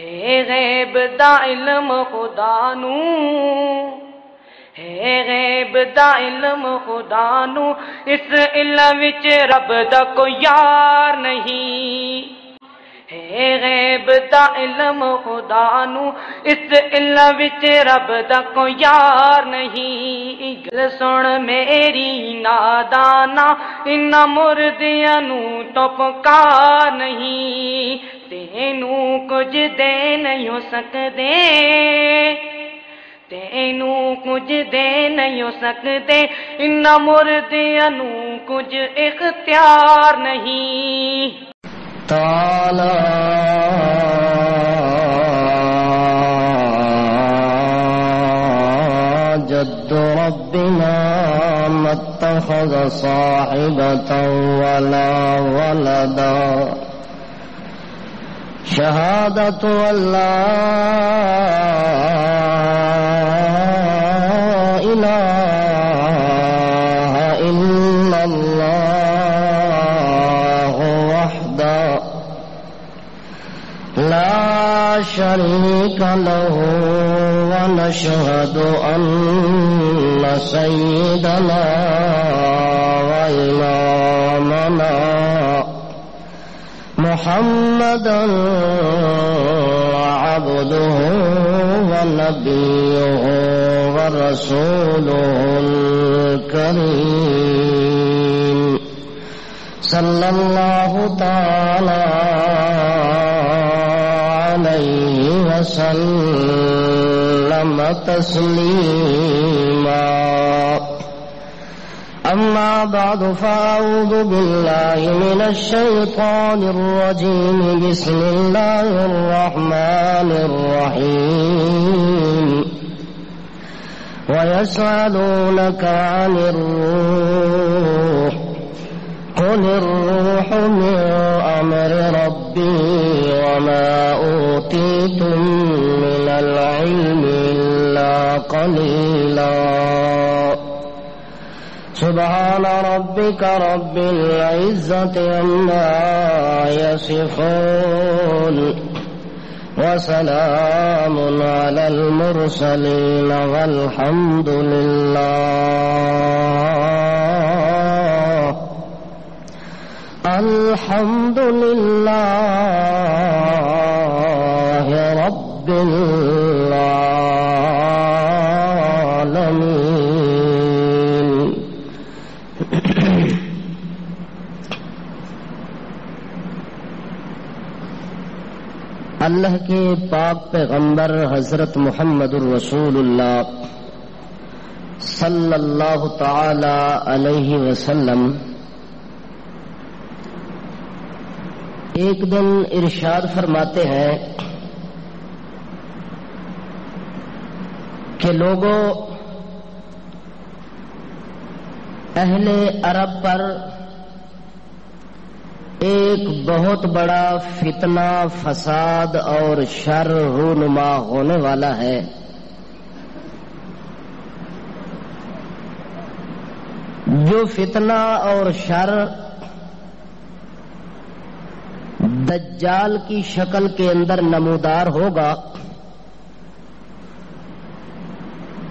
ہے غیب دا علم خدا نو، ہے غیب دا علم خدا نو، اس علم وچ رب دا کوئی یار نہیں، ہے غیب دا علم خدا نو، اس علم وچ رب دا کوئی یار نہیں۔ گل سن میری نادانا، انہاں مردیاں نو تو پکار نہیں، تینوں کچھ دے نہیں ہو سکدے، تینوں کچھ دے نہیں ہو سکدے، انہاں مردیاں نو کچھ اختیار نہیں۔ تعالی جد ربنا ما اتخذ صاحبة ولا ولدا، شهادة أن لا إله إلا الله وحده لا شريك له، ونشهد أن سيدنا وإمامنا محمدا عبده ونبيه ورسوله الكريم، صلى الله تعالى عليه وسلم تسليما۔ أما بعد، فأعوذ بالله من الشيطان الرجيم، بسم الله الرحمن الرحيم۔ ويسألونك عن الروح، قل الروح من أمر ربي وما أوتيتم من العلم إلا قليلا، سبحان ربك رب العزة عما يصفون، وسلام على المرسلين، والحمد لله، الحمد لله رب العالمين۔ اللہ کے پاک پیغمبر حضرت محمد الرسول اللہ صلی اللہ تعالی علیہ وسلم ایک دن ارشاد فرماتے ہیں کہ لوگوں، اہل عرب پر ایک بہت بڑا فتنہ، فساد اور شر رونما ہونے والا ہے۔ جو فتنہ اور شر دجال کی شکل کے اندر نمودار ہوگا،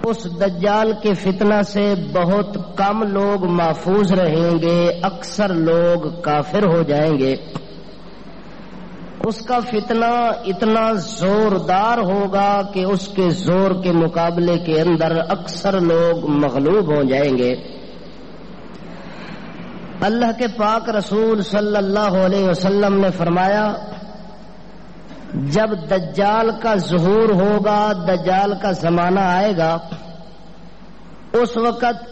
اس دجال کے فتنہ سے بہت کم لوگ محفوظ رہیں گے، اکثر لوگ کافر ہو جائیں گے۔ اس کا فتنہ اتنا زوردار ہوگا کہ اس کے زور کے مقابلے کے اندر اکثر لوگ مغلوب ہو جائیں گے۔ اللہ کے پاک رسول صلی اللہ علیہ وسلم نے فرمایا، جب دجال کا ظہور ہوگا، دجال کا زمانہ آئے گا، اس وقت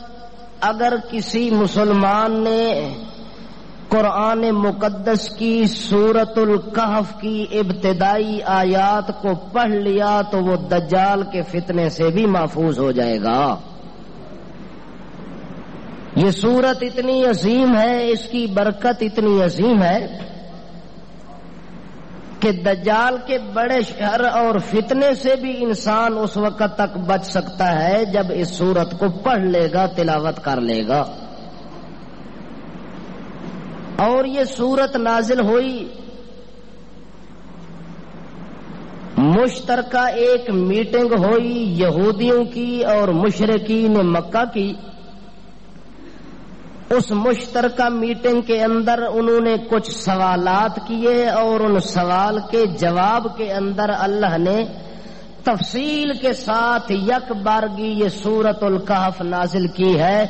اگر کسی مسلمان نے قرآن مقدس کی سورۃ الکہف کی ابتدائی آیات کو پڑھ لیا تو وہ دجال کے فتنے سے بھی محفوظ ہو جائے گا۔ یہ سورت اتنی عظیم ہے، اس کی برکت اتنی عظیم ہے کہ دجال کے بڑے شر اور فتنے سے بھی انسان اس وقت تک بچ سکتا ہے جب اس سورت کو پڑھ لے گا، تلاوت کر لے گا۔ اور یہ سورت نازل ہوئی مشترکہ ایک میٹنگ ہوئی یہودیوں کی اور مشرکین مکہ کی. اس مشترکہ میٹنگ کے اندر انہوں نے کچھ سوالات کیے اور ان سوال کے جواب کے اندر اللہ نے تفصیل کے ساتھ یک بارگی یہ سورۃ الکہف نازل کی ہے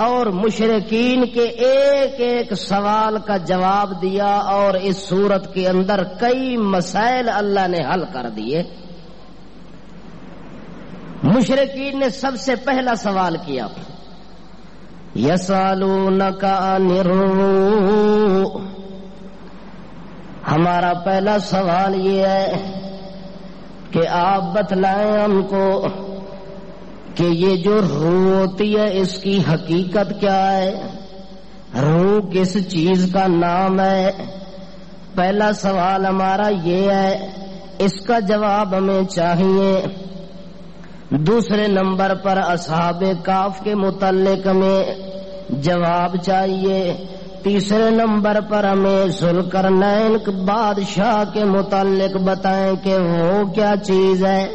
اور مشرکین کے ایک ایک سوال کا جواب دیا اور اس سورت کے اندر کئی مسائل اللہ نے حل کر دیے. مشرکین نے سب سے پہلا سوال کیا یسالونک عن الروح. ہمارا پہلا سوال یہ ہے کہ آپ بتلائیں ہم کو کہ یہ جو روح ہوتی ہے اس کی حقیقت کیا ہے, روح کس چیز کا نام ہے. پہلا سوال ہمارا یہ ہے, اس کا جواب ہمیں چاہیے. دوسرے نمبر پر اصحاب کہف کے متعلق ہمیں جواب چاہیے. تیسرے نمبر پر ہمیں ذوالقرنین بادشاہ کے متعلق بتائیں کہ وہ کیا چیز ہے.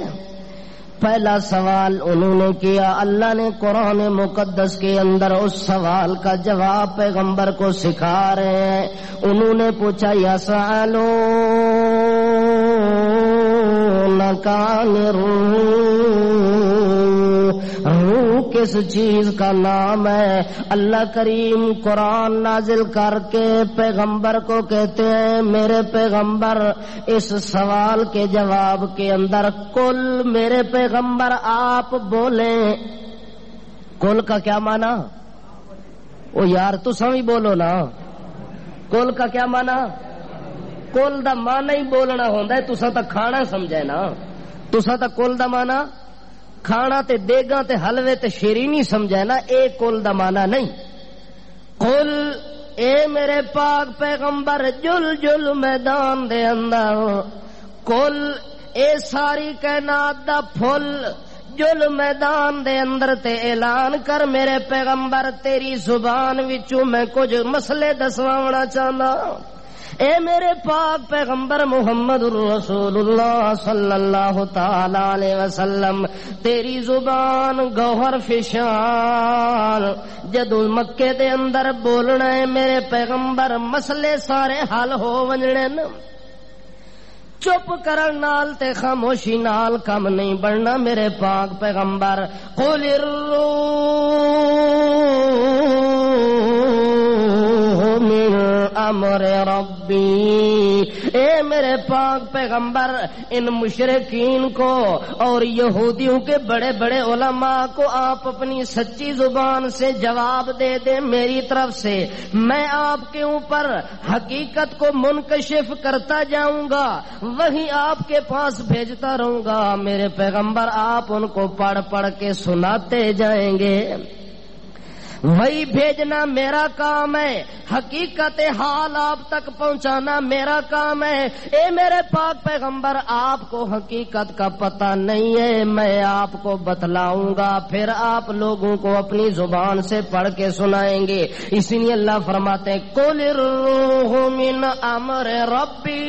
پہلا سوال انہوں نے کیا. اللہ نے قرآن مقدس کے اندر اس سوال کا جواب پیغمبر کو سکھا رہے ہیں. انہوں نے پوچھا یسألونک عن الروح, روح کس چیز کا نام ہے. اللہ کریم قرآن نازل کر کے پیغمبر کو کہتے ہیں میرے پیغمبر اس سوال کے جواب کے اندر کل میرے پیغمبر آپ بولیں. کل کا کیا مانا؟ او یار تو سمجھ بولو نا. کل کا کیا مانا؟ کل دا مانا ہی بولنا ہوندا ہے. تساں تا کھانا سمجھے نا. تساں تا کل دا مانا کھانا تے دیگاں تے حلوے تے شیرینی سمجھے نا. اے کل دا مانا نہیں. قل اے میرے پاک پیغمبر جل جل میدان دے اندر, قل اے ساری کائنات دا پھل جل میدان دے اندر تے اعلان کر میرے پیغمبر تیری زبان وچوں میں کچھ مسئلے دسوانا چاہنا. اے میرے پاک پیغمبر محمد رسول اللہ صلی اللہ تعالی علیہ وسلم تیری زبان گوہر فشان جدو مکے دے اندر بولنا ہے میرے پیغمبر مسئلے سارے حل ہو ونجنے. چپ کرن نال تے خاموشی نال کم نہیں بڑھنا میرے پاک پیغمبر. قل الروح من امر ربی. اے میرے پاک پیغمبر ان مشرکین کو اور یہودیوں کے بڑے بڑے علماء کو آپ اپنی سچی زبان سے جواب دے دیں میری طرف سے. میں آپ کے اوپر حقیقت کو منکشف کرتا جاؤں گا, وہی آپ کے پاس بھیجتا رہوں گا. میرے پیغمبر آپ ان کو پڑھ پڑھ کے سناتے جائیں گے. وہی بھیجنا میرا کام ہے, حقیقت حال آپ تک پہنچانا میرا کام ہے. اے میرے پاک پیغمبر آپ کو حقیقت کا پتہ نہیں ہے, میں آپ کو بتلاؤں گا, پھر آپ لوگوں کو اپنی زبان سے پڑھ کے سنائیں گے. اسی لیے اللہ فرماتے ہیں قل الروح من امر ربی.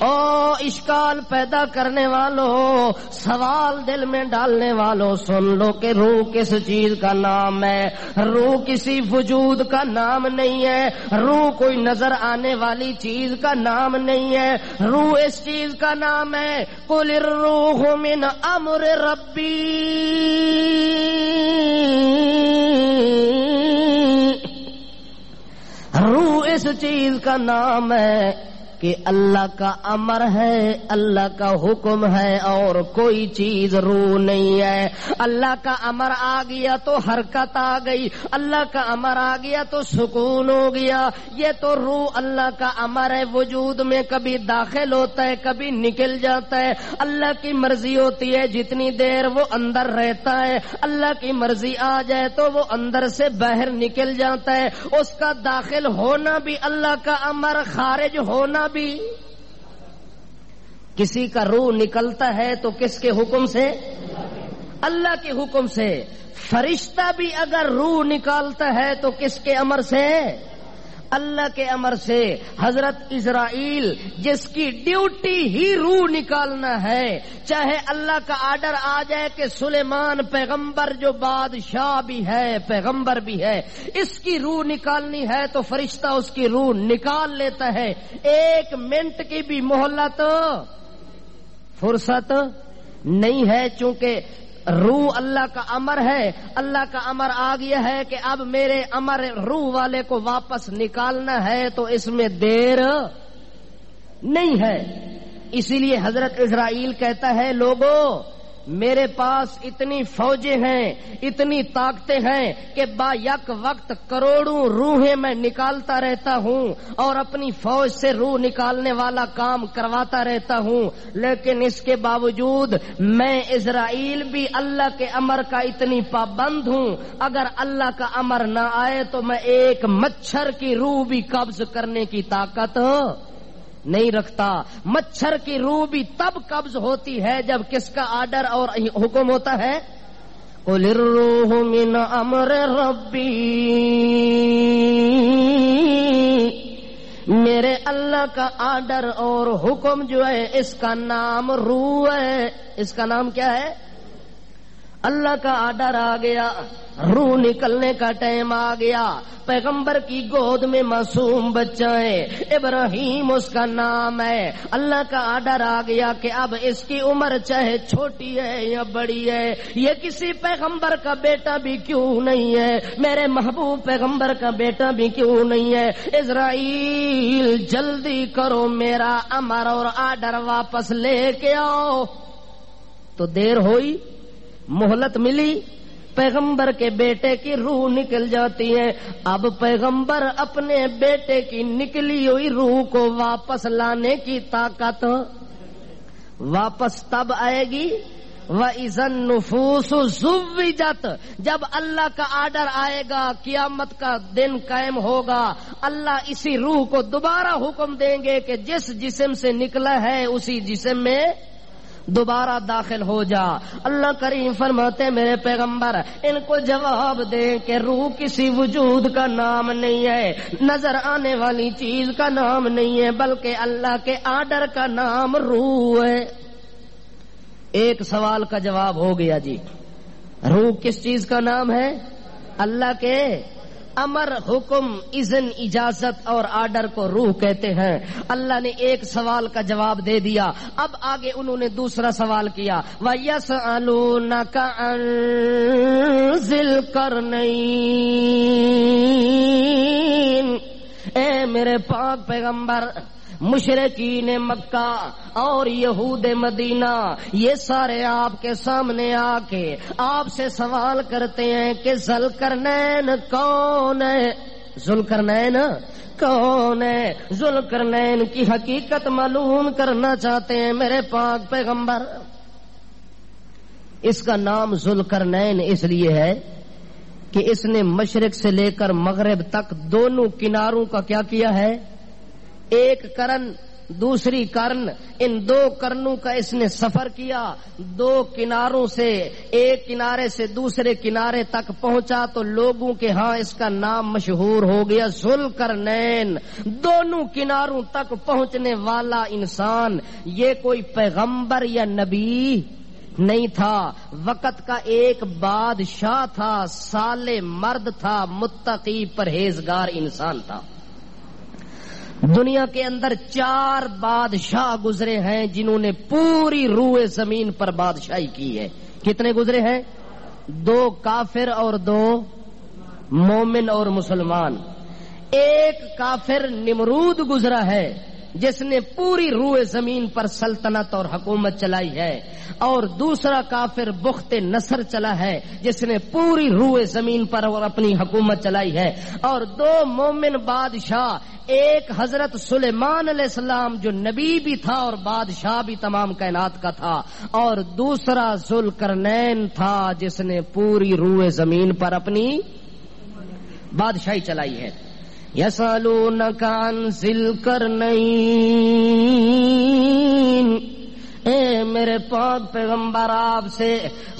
او اشکال پیدا کرنے والوں, سوال دل میں ڈالنے والوں, سن لو کہ روح کس چیز کا نام ہے. روح کسی وجود کا نام نہیں ہے. روح کوئی نظر آنے والی چیز کا نام نہیں ہے. روح اس چیز کا نام ہے قل الروح من امر ربی. روح اس چیز کا نام ہے کہ اللہ کا امر ہے, اللہ کا حکم ہے اور کوئی چیز روح نہیں ہے. اللہ کا امر آ گیا تو حرکت آ گئی, اللہ کا امر آ گیا تو سکون ہو گیا. یہ تو روح اللہ کا امر ہے, وجود میں کبھی داخل ہوتا ہے کبھی نکل جاتا ہے. اللہ کی مرضی ہوتی ہے جتنی دیر وہ اندر رہتا ہے, اللہ کی مرضی آ جائے تو وہ اندر سے باہر نکل جاتا ہے. اس کا داخل ہونا بھی اللہ کا امر, خارج ہونا بھی. کسی کا روح نکلتا ہے تو کس کے حکم سے؟ اللہ کے حکم سے. فرشتہ بھی اگر روح نکالتا ہے تو کس کے امر سے؟ اللہ کے امر سے حضرت اسرائیل جس کی ڈیوٹی ہی روح نکالنا ہے، چاہے اللہ کا آرڈر آ جائے کہ سلیمان پیغمبر جو بادشاہ بھی ہے پیغمبر بھی ہے اس کی روح نکالنی ہے تو فرشتہ اس کی روح نکال لیتا ہے، 1 منٹ کی بھی مہلت فرصت نہیں ہے، چونکہ روح اللہ کا امر ہے، اللہ کا امر آ گیا ہے کہ اب میرے امر روح والے کو واپس نکالنا ہے تو اس میں دیر نہیں ہے۔ اسی لیے حضرت اسرائیل کہتا ہے لوگوں میرے پاس اتنی فوجیں ہیں اتنی طاقتیں ہیں کہ با یک وقت کروڑوں روحیں میں نکالتا رہتا ہوں اور اپنی فوج سے روح نکالنے والا کام کرواتا رہتا ہوں، لیکن اس کے باوجود میں اسرائیل بھی اللہ کے امر کا اتنی پابند ہوں، اگر اللہ کا امر نہ آئے تو میں ایک مچھر کی روح بھی قبض کرنے کی طاقت نہیں رکھتا۔ مچھر کی روح بھی تب قبض ہوتی ہے جب کس کا آرڈر اور حکم ہوتا ہے؟ قُلِ الرُّوحُ مِنْ أَمْرِ رَبِّي، میرے اللہ کا آرڈر اور حکم جو ہے اس کا نام روح ہے۔ اس کا نام کیا ہے؟ اللہ کا آرڈر آ گیا، روح نکلنے کا ٹائم آ گیا، پیغمبر کی گود میں معصوم بچہ ہے، ابراہیم اس کا نام ہے، اللہ کا آرڈر آ گیا کہ اب اس کی عمر چاہے چھوٹی ہے یا بڑی ہے، یہ کسی پیغمبر کا بیٹا بھی کیوں نہیں ہے، میرے محبوب پیغمبر کا بیٹا بھی کیوں نہیں ہے، اسرائیل جلدی کرو میرا امر اور آرڈر واپس لے کے آؤ۔ تو دیر ہوئی، مہلت ملی، پیغمبر کے بیٹے کی روح نکل جاتی ہے۔ اب پیغمبر اپنے بیٹے کی نکلی ہوئی روح کو واپس لانے کی طاقت واپس تب آئے گی وَإِذَا النُّفُوسُ زُوِّجَتْ، جب اللہ کا آرڈر آئے گا، قیامت کا دن قائم ہوگا، اللہ اسی روح کو دوبارہ حکم دیں گے کہ جس جسم سے نکلا ہے اسی جسم میں دوبارہ داخل ہو جا۔ اللہ کریم فرماتے میرے پیغمبر ان کو جواب دیں کہ روح کسی وجود کا نام نہیں ہے، نظر آنے والی چیز کا نام نہیں ہے، بلکہ اللہ کے آرڈر کا نام روح ہے۔ ایک سوال کا جواب ہو گیا جی، روح کس چیز کا نام ہے؟ اللہ کے امر، حکم، اذن، اجازت اور آرڈر کو روح کہتے ہیں۔ اللہ نے ایک سوال کا جواب دے دیا، اب آگے انہوں نے دوسرا سوال کیا، وَيَسْأَلُونَكَ عَنْ ذِي الْقَرْنَيْنِ، اے میرے پاک پیغمبر، مشرکین مکہ اور یہود مدینہ یہ سارے آپ کے سامنے آ کے آپ سے سوال کرتے ہیں کہ ذوالقرنین کون ہے؟ ذوالقرنین کون ہے؟ ذوالقرنین کی حقیقت معلوم کرنا چاہتے ہیں میرے پاک پیغمبر۔ اس کا نام ذوالقرنین اس لیے ہے کہ اس نے مشرق سے لے کر مغرب تک دونوں کناروں کا کیا کیا ہے؟ ایک کرن دوسری کرن، ان دو کرنوں کا اس نے سفر کیا، دو کناروں سے ایک کنارے سے دوسرے کنارے تک پہنچا تو لوگوں کے ہاں اس کا نام مشہور ہو گیا ذوالقرنین۔ دونوں کناروں تک پہنچنے والا انسان، یہ کوئی پیغمبر یا نبی نہیں تھا، وقت کا ایک بادشاہ تھا، صالح مرد تھا، متقی پرہیزگار انسان تھا۔ دنیا کے اندر 4 بادشاہ گزرے ہیں جنہوں نے پوری روئے زمین پر بادشاہی کی ہے۔ کتنے گزرے ہیں؟ 2 کافر اور 2 مومن اور مسلمان۔ ایک کافر نمرود گزرا ہے جس نے پوری روئے زمین پر سلطنت اور حکومت چلائی ہے، اور دوسرا کافر بخت نصر چلا ہے جس نے پوری روئے زمین پر اور اپنی حکومت چلائی ہے، اور 2 مومن بادشاہ، ایک حضرت سلیمان علیہ السلام جو نبی بھی تھا اور بادشاہ بھی تمام کائنات کا تھا، اور دوسرا ذوالقرنین تھا جس نے پوری روئے زمین پر اپنی بادشاہی چلائی ہے۔ یسألونک عن ذی القرنین، اے میرے پاک پیغمبر آپ سے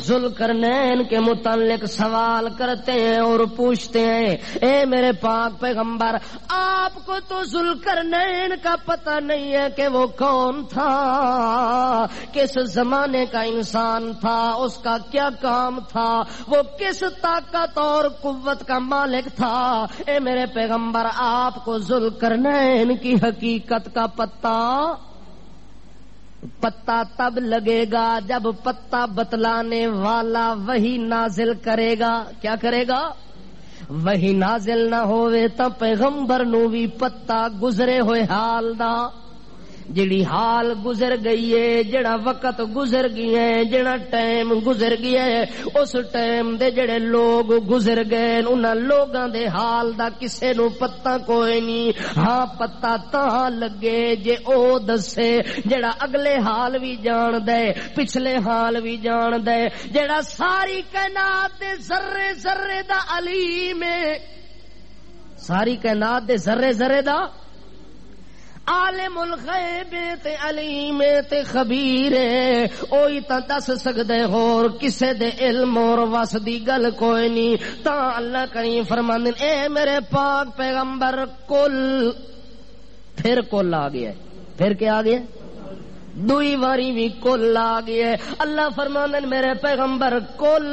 ذوالقرنین کے متعلق سوال کرتے ہیں اور پوچھتے ہیں، اے میرے پاک پیغمبر آپ کو تو ذوالقرنین کا پتہ نہیں ہے کہ وہ کون تھا، کس زمانے کا انسان تھا، اس کا کیا کام تھا، وہ کس طاقت اور قوت کا مالک تھا؟ اے میرے پیغمبر آپ کو ذوالقرنین کی حقیقت کا پتہ تب لگے گا جب پتہ بتلانے والا وہی نازل کرے گا۔ کیا کرے گا؟ وہی نازل نہ ہوئے تو پیغمبر نو بھی پتہ گزرے ہوئے حال دا، جڑی حال گزر گئی ہے، جڑا وقت گزر گیا ہے، جڑا ٹائم گزر گیا ہے، اس ٹائم دے جڑے لوگ گزر گئے انہاں لوگاں دے حال دا کسے نو پتہ کوئی نہیں۔ ہاں پتہ تاں لگے جے او دسے جڑا اگلے حال بھی جان دے، پچھلے حال بھی جان دے، جڑا ساری کائنات دے ذرے ذرے دا علیم ہے، ساری کائنات دے ذرے ذرے دا عالم الغیب تے علیم تے خبیر ہے، اوہی تا دس سکدے اور کسے دے علم اور وس دی گل کوئی نہیں۔ تا اللہ کریم فرماندے اے میرے پاک پیغمبر کل، پھر کل آ گیا ہے، پھر کیا آ گیا؟ دوئی واری بھی کل آ گیا ہے۔ اللہ فرماندے میرے پیغمبر کل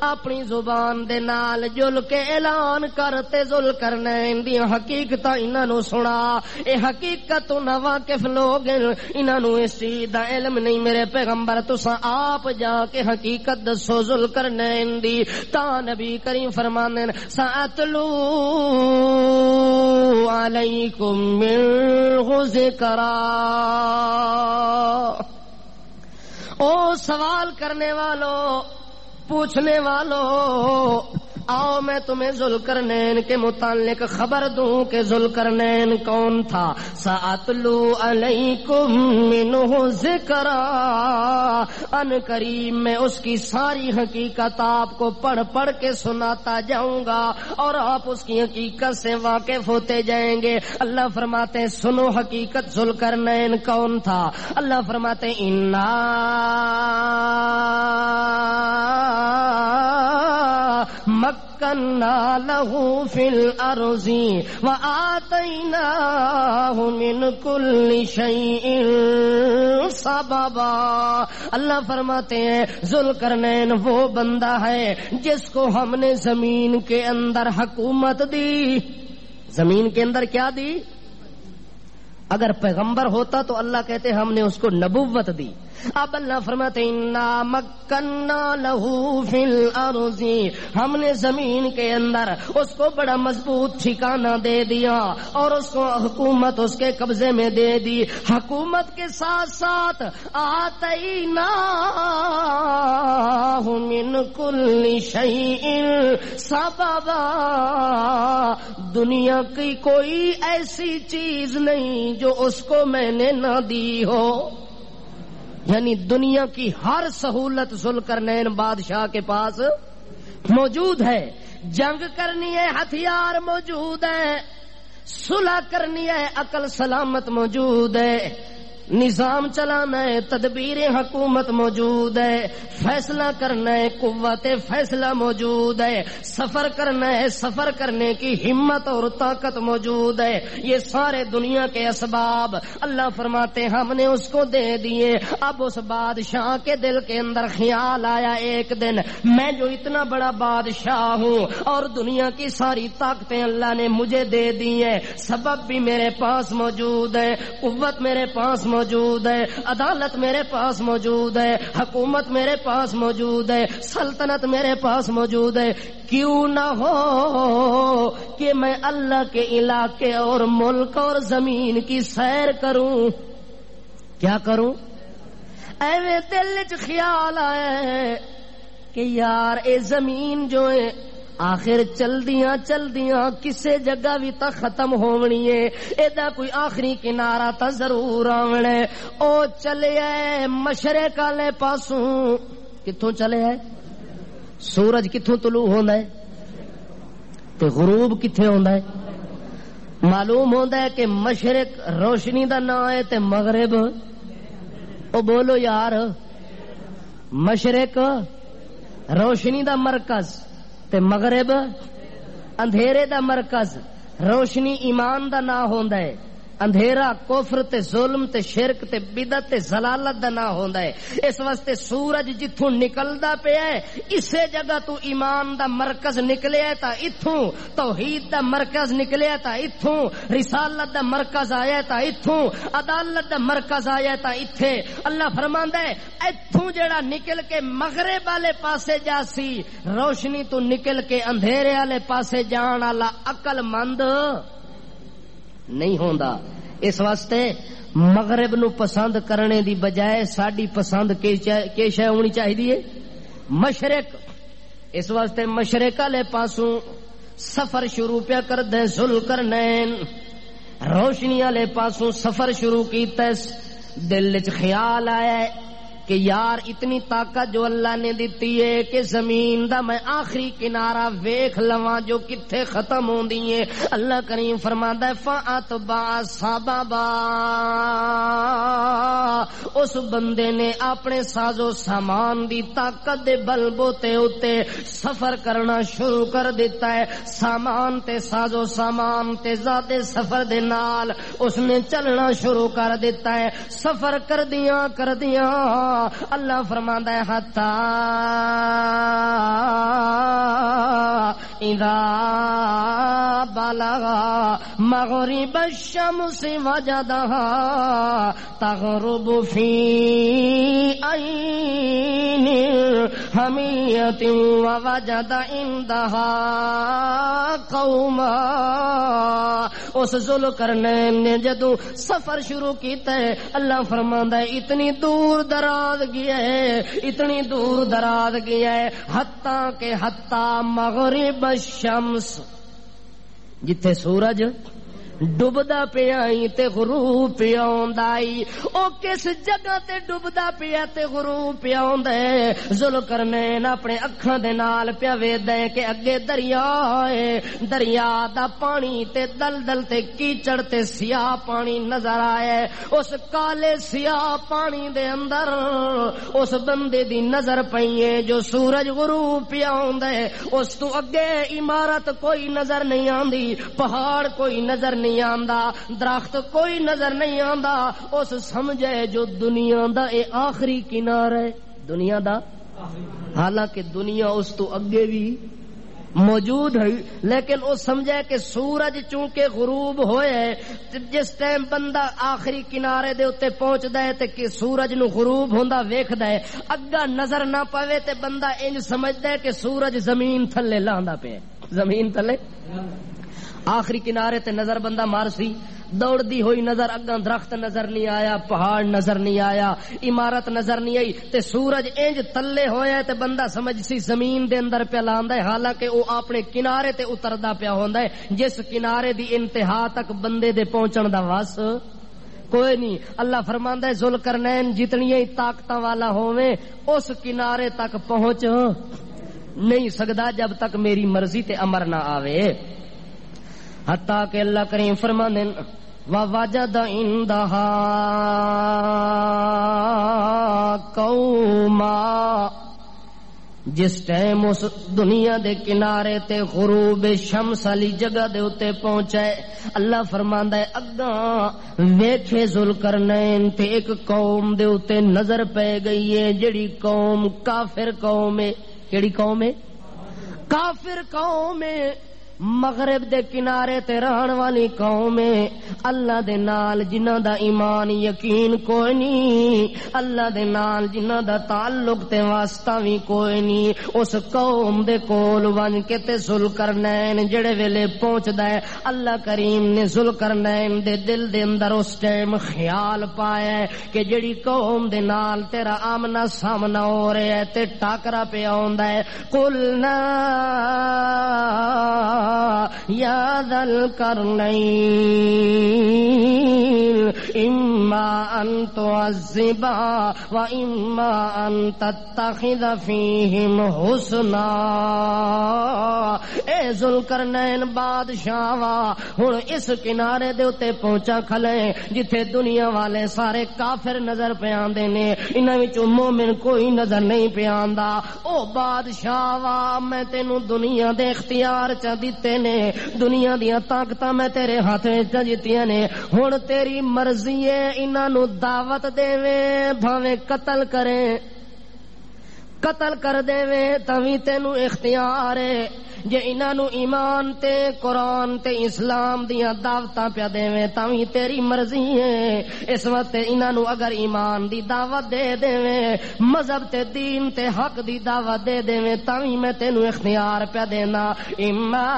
اپنی زبان دے نال جل کے اعلان کرتے ذوالقرنین دی حقیقت انہاں نو سنا۔ اے حقیقت تو نہ واقف لوگ انہاں نو اس چیز دا علم نہیں۔ میرے پیغمبر تساں آپ جا کے حقیقت دسو ذوالقرنین دی۔ تا نبی کریم فرماندے ساتلو علیکم من ذکرا، او سوال کرنے والوں، پوچھنے والوں، آؤ میں تمہیں ذوالقرنین کے متعلق خبر دوں کہ ذوالقرنین کون تھا۔ ساتلو علیکم منہ ذکرا، ان قریب میں اس کی ساری حقیقت آپ کو پڑھ پڑھ کے سناتا جاؤں گا اور آپ اس کی حقیقت سے واقف ہوتے جائیں گے۔ اللہ فرماتے ہیں سنو حقیقت ذوالقرنین کون تھا۔ اللہ فرماتے ہیں انا مکننا لہو فی الارض وآتیناہ من کل شیء سببا۔ اللہ فرماتے ہیں ذوالقرنین وہ بندہ ہے جس کو ہم نے زمین کے اندر حکومت دی۔ زمین کے اندر کیا دی؟ اگر پیغمبر ہوتا تو اللہ کہتے ہم نے اس کو نبوت دی۔ اب اللہ فرماتے انا مکننا لہو فی الارض، ہم نے زمین کے اندر اس کو بڑا مضبوط ٹھکانہ دے دیا اور اس کو حکومت اس کے قبضے میں دے دی۔ حکومت کے ساتھ ساتھ آتیناہ من کل شیء سببا، دنیا کی کوئی ایسی چیز نہیں جو اس کو میں نے نہ دی ہو، یعنی دنیا کی ہر سہولت ذوالقرنین بادشاہ کے پاس موجود ہے۔ جنگ کرنی ہے ہتھیار موجود ہے، صلح کرنی ہے عقل سلامت موجود ہے، نظام چلانا ہے تدبیر حکومت موجود ہے، فیصلہ کرنا ہے قوت فیصلہ موجود ہے، سفر کرنا ہے سفر کرنے کی ہمت اور طاقت موجود ہے۔ یہ سارے دنیا کے اسباب اللہ فرماتے ہم نے اس کو دے دیے۔ اب اس بادشاہ کے دل کے اندر خیال آیا ایک دن میں جو اتنا بڑا بادشاہ ہوں اور دنیا کی ساری طاقتیں اللہ نے مجھے دے دی ہیں، سبب بھی میرے پاس موجود ہے، قوت میرے پاس موجود ہے، عدالت میرے پاس موجود ہے، حکومت میرے پاس موجود ہے، سلطنت میرے پاس موجود ہے، کیوں نہ ہو کہ میں اللہ کے علاقے اور ملک اور زمین کی سیر کروں۔ کیا کروں؟ ایویں دل وچ خیال آئے کہ یار اے زمین جو ہے آخر چلدیاں کسے جگہ بھی تا ختم ہونی ہے، ایدا کوئی آخری کنارہ تا ضرور آونا ہے۔ او چلے آئے مشرق والے پاسوں، کتھوں چلے آئے؟ سورج کتھوں طلوع ہوندا ہے تے غروب کتھے ہوندا ہے؟ معلوم ہوندا ہے کہ مشرق روشنی دا نام ہے تے مغرب او بولو یار، مشرق روشنی دا مرکز تے مغرب اندھیرے دا مرکز. روشنی ایمان دا نا ہوندا ہے، اندھیرا کفر تے ظلم تے شرک تے بدعت تے ضلالت دا نا ہوندا ہے. اس واسطے سورج جتھوں نکلدا پیا ہے اسے جگہ تو ایمان دا مرکز نکلیا ہے، تا ایتھوں توحید دا مرکز نکلیا ہے، تا ایتھوں رسالت دا مرکز آیا ہے، تا ایتھوں عدالت دا مرکز آیا ہے، تا ایتھے اللہ فرماندا ہے ایتھوں جڑا نکل کے مغرب والے پاسے جاسی، روشنی تو نکل کے اندھیرے والے پاسے جان والا عقل مند نہیں ہوندا. اس واسطے مغرب نو پسند کرنے دی بجائے ساڈی پسند کی شے ہونی چاہیے؟ مشرق. اس واسطے مشرق والے پاسوں سفر شروع پیا کر دے ذوالقرنین، روشنی والے پاسوں سفر شروع کیتا. دل وچ خیال آیا ہے کہ یار اتنی طاقت جو اللہ نے دیتی ہے کہ زمین دا میں آخری کنارہ ویکھ لواں جو کتھے ختم ہوندی ہے. اللہ کریم فرماندا ہے فَأَتْبَعَ سَبَبًا، اس بندے نے اپنے ساز و سامان دی طاقت دے بل بوتے اتے سفر کرنا شروع کر دیتا ہے. سامان تے ساز و سامان تے ذات سفر دے نال اس نے چلنا شروع کر دیتا ہے. سفر کر دیاں اللہ فرماندا ہے حتا اذا بلغ مغرب الشمس وجدها تغرب في عين حمية ووجد عندها قوما. اس ذوالقرنین نے جدو سفر شروع کیتا ہے اللہ فرماندا ہے اتنی دور دراز گیا ہے، اتنی دور دراز گیا ہے حتیٰ کہ حتیٰ مغرب الشمس، جتھے سورج ڈبدا پیا تے غروب پیا ہوندا ائی. او کس جگہ تے ڈبدا پیا تے غروب پیا ہوندا ہے ذوالقرنین اپنے اکھاں دے نال پیا ویکھدا ہے کہ اگے دریا ہے، دریا دا پانی تے دلدل تے کیچڑ تے سیاہ پانی نظر آیا ہے. اس کالے سیاہ پانی دے اندر اس بندے دی نظر پئی ہے جو سورج غروب پیا ہوندا ہے. اس تو اگے عمارت کوئی نظر نہیں آندی، پہاڑ کوئی نظر نہیں آندا، درخت کوئی نظر نہیں آندا. اس سمجھے جو دنیا دا اے آخری کنارہ ہے، دنیا دا، حالانکہ دنیا اس تو اگے بھی موجود ہے، لیکن وہ سمجھے کہ سورج چونکہ غروب ہوئے جس ٹائم بندہ آخری کنارے دے اتے پہنچدا ہے تے کہ سورج نو غروب ہوندا ویکھدا ہے، اگا نظر نہ پوے تے بندہ انج سمجھدا ہے کہ سورج زمین تھلے لاندا پیا، زمین تھلے آخری کنارے تے نظر بندہ مارسی. دوڑ دی ہوئی نظر، اگاں درخت نظر نہیں آیا، پہاڑ نظر نہیں آیا، عمارت نظر نہیں آئی تے سورج انج تلے ہویا تے بندہ سمجھ سی زمین دے اندر پیا لاندا ہے، حالانکہ وہ اپنے کنارے تے اتردا پیا ہوندا ہے جس کنارے دی انتہا تک بندے دے پہنچن دا واس کوئی نہیں. اللہ فرماندا ہے ذوالقرنین جتنی ہی طاقتاں والا ہوویں اس کنارے تک پہنچ نہیں سکدا جب تک میری مرضی تے امر نہ آوے. حتیٰ کہ اللہ کریم فرماندے وَوَجَدَ عِندَهَا قَوْمًا، جس ٹائم اس دنیا دے کنارے تے غروب شمس علی جگہ دے اتے پہنچے اللہ فرماندا ہے اگاں ویکھے ذوالقرنین تے ایک قوم دے اتے نظر پے گئی ہے جڑی قوم کافر قوم ہے. کیڑی قوم ہے؟ کافر قوم ہے، مغرب دے کنارے تے رہن والی قوم ہے. اللہ دے نال جنہاں دا ایمان یقین کوئی نہیں، اللہ دے نال جنہاں دا تعلق تے واسطہ بھی کوئی نہیں، اس قوم دے کول ون کے تے ذوالقرنین جڑے ویلے پہنچدا ہے اللہ کریم نے ذوالقرنین دے دل دے اندر اس ٹائم خیال پایا ہے کہ جڑی قوم دے نال تیرا آمنا سامنا ہو رہا ہے تے ٹاکرا پیا ہوندا ہے قلنا یا ذا القرنین اما ان تعذب و اما ان تتخذ فیہم حسنا. اے ذوالقرنین بادشاہ وا ہن اس کنارے دے اوتے پہنچا کھلے جتھے دنیا والے سارے کافر نظر پہ آندے نے, انہاں وچوں مومن کوئی نظر نہیں پہ آندا. او بادشاہ وا میں تینوں دنیا دے اختیار چا دتے نے, دنیا دیاں طاقتاں میں تیرے ہاتھ وچ دتیاں نے, ہن تیری مرضی ہے انہاں نوں دعوت دیویں بھاویں قتل کریں, قتل کر دے تاوی تینوں اختیار ہے. جے انہاں نوں ایمان تے قرآن تے اسلام دیاں دعوتاں پیا دیویں تاوی تیری مرضی ہے. اس وقت انہاں نوں اگر ایمان دی دعوت دے دیویں, مذہب تے دین تے حق دی دعوت دے دیویں تاوی میں تینوں اختیار پیا دینا. اما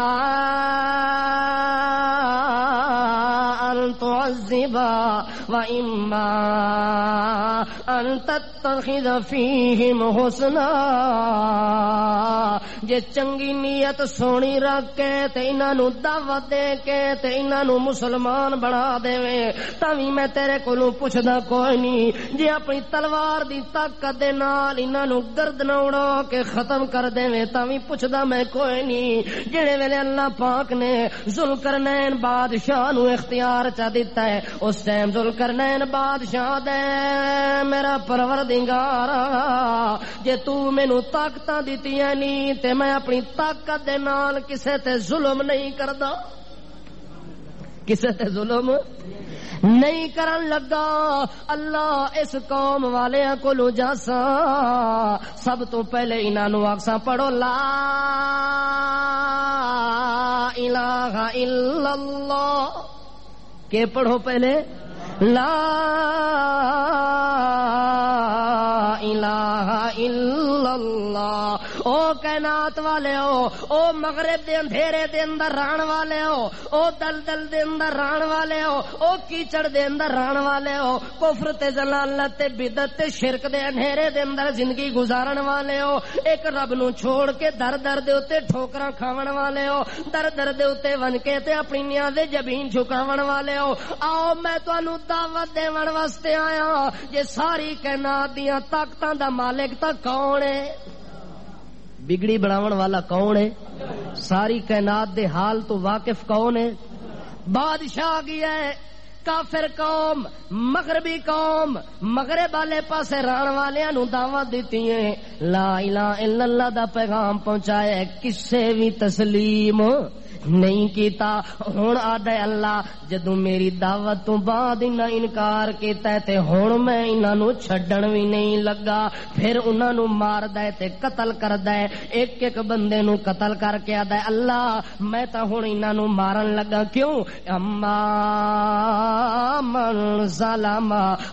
ان تعذب و اما ان تتخذ فیہم حسنا. جے چنگی نیت سونی رکھ کے تے انہاں نوں دعوت دے کے تے انہاں نوں مسلمان بنا دیویں تاوی میں تیرے کولوں پوچھدا کوئی نہیں. جے اپنی تلوار دی طاقت دے نال انہاں نوں گردناں اڑا کے ختم کر دیویں تاوی پوچھدا میں کوئی نہیں. جڑے ویلے اللہ پاک نے ذوالقرنین بادشاہ نوں اختیار چا دتا ہے اس ٹائم ذوالقرنین بادشاہ دے میرا پروردگار جے تو مینوں طاقتاں دتیاں نہیں تے میں اپنی طاقت دے نال کسے تے ظلم نہیں کردا, کسے تے ظلم نہیں کرن لگا. اللہ اس قوم والیاں کولوں جاسا سب تو پہلے انہاں نوں آکھساں پڑھو لا الہ الا اللہ. کہ پڑھو پہلے لا الہ الا اللہ. او کائنات والے ہو, او مغرب دے اندھیرے دے اندر رہن والے ہو, او دلدل دے اندر رہن والے ہو, او کیچڑ دے اندر رہن والے ہو, کفر تے ضلالت تے بدعت تے شرک دے اندھیرے دے اندر زندگی گزارن والے ہو, ایک رب نو چھوڑ کے در در دے اوتے ٹھوکراں کھاون والے ہو, در در دے اوتے ون کے تے اپنی نیاں دے جبین جھکاون والے ہو. آؤ میں تانوں دعوت دیون واسطے آیا. جے ساری کائنات دیاں طاقتاں دا مالک تا کون ہے؟ بگڑی بناون والا کون ہے؟ ساری کائنات دے حال تو واقف کون ہے؟ بادشاہ گیا ہے. کافر قوم, مغربی قوم, مغرب والے پاسے رہن والیاں نوں دعوت دتی ہے, لا الہ الا اللہ دا پیغام پہنچایا, کسے بھی تسلیم نہیں کیتا. ہن آدھے اللہ جدوں میری دعوت تو بعد انہاں انکار کیتا ہے تے ہن میں انہاں نوں چھڈن وی نہیں لگا. پھر انہاں نوں ماردا ہے تے قتل کردا ہے, ایک ایک بندے نوں قتل کر کے آدا ہے اللہ میں تاں ہن انہاں نوں مارن لگا. کیوں؟ اما من ظلم